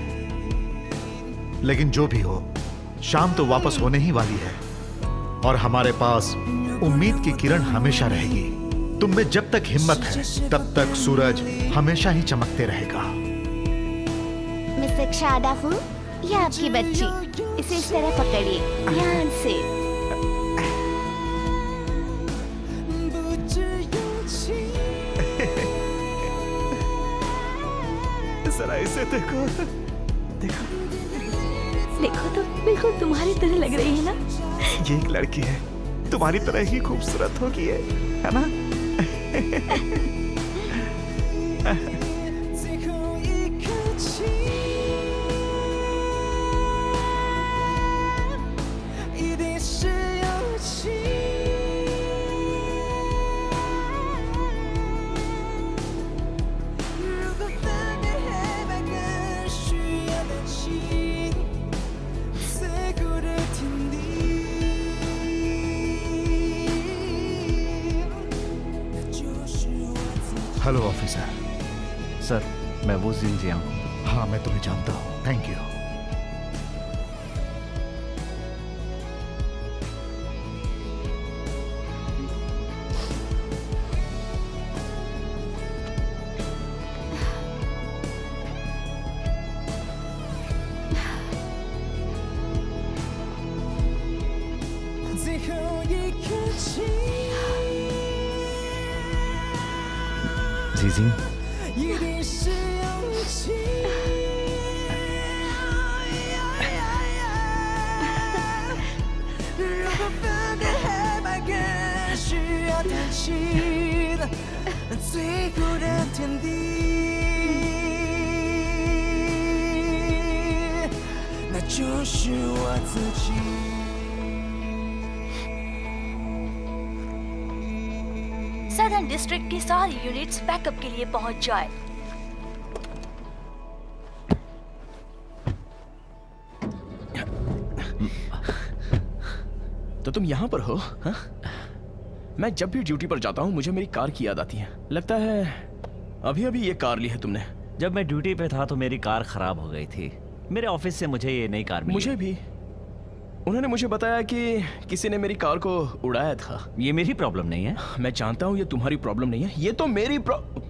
लेकिन जो भी हो, शाम तो वापस होने ही वाली है और हमारे पास उम्मीद की किरण हमेशा रहेगी। तुम में जब तक हिम्मत है, तब तक सूरज हमेशा ही चमकते रहेगा। मिस्टर शादाफू, ये आपकी बच्ची, इसे इस तरह पकड़िए, ध्यान से। जरा इसे देखो, देखो, देखो तो बिल्कुल तुम्हारी तरह लग रही है ना? ये एक लड़की है, तुम्हारी तरह ही खूबसूरत होगी है ना? Hello officer. सर, मैं वो जिंग जियांग हूँ। हाँ, मैं तुम्हें जानता हूँ। Thank you. जीजिंग, सदर्न डिस्ट्रिक्ट की सारी यूनिट्स बैकअप के लिए पहुंच जाए। तो तुम यहाँ पर हो? हाँ? मैं जब भी ड्यूटी पर जाता हूँ मुझे मेरी कार की याद आती है। लगता है अभी अभी ये कार ली है तुमने। जब मैं ड्यूटी पे था तो मेरी कार खराब हो गई थी। मेरे ऑफिस से मुझे ये नई कार मिली। मुझे भी। उन्होंने मुझे बताया कि किसी ने मेरी कार को उड़ाया था। ये मेरी प्रॉब्लम नहीं है। मैं जानता हूँ ये तुम्हारी प्रॉब्लम नहीं है, ये तो मेरी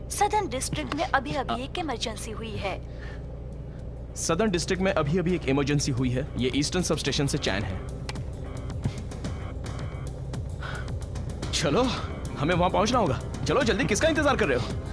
सदर्न डिस्ट्रिक्ट में अभी अभी एक इमरजेंसी हुई है। सदर्न डिस्ट्रिक्ट में अभी अभी एक इमरजेंसी हुई है। ये ईस्टर्न सब स्टेशन से चैन है। चलो हमें वहां पहुंचना होगा। चलो जल्दी, किसका इंतजार कर रहे हो?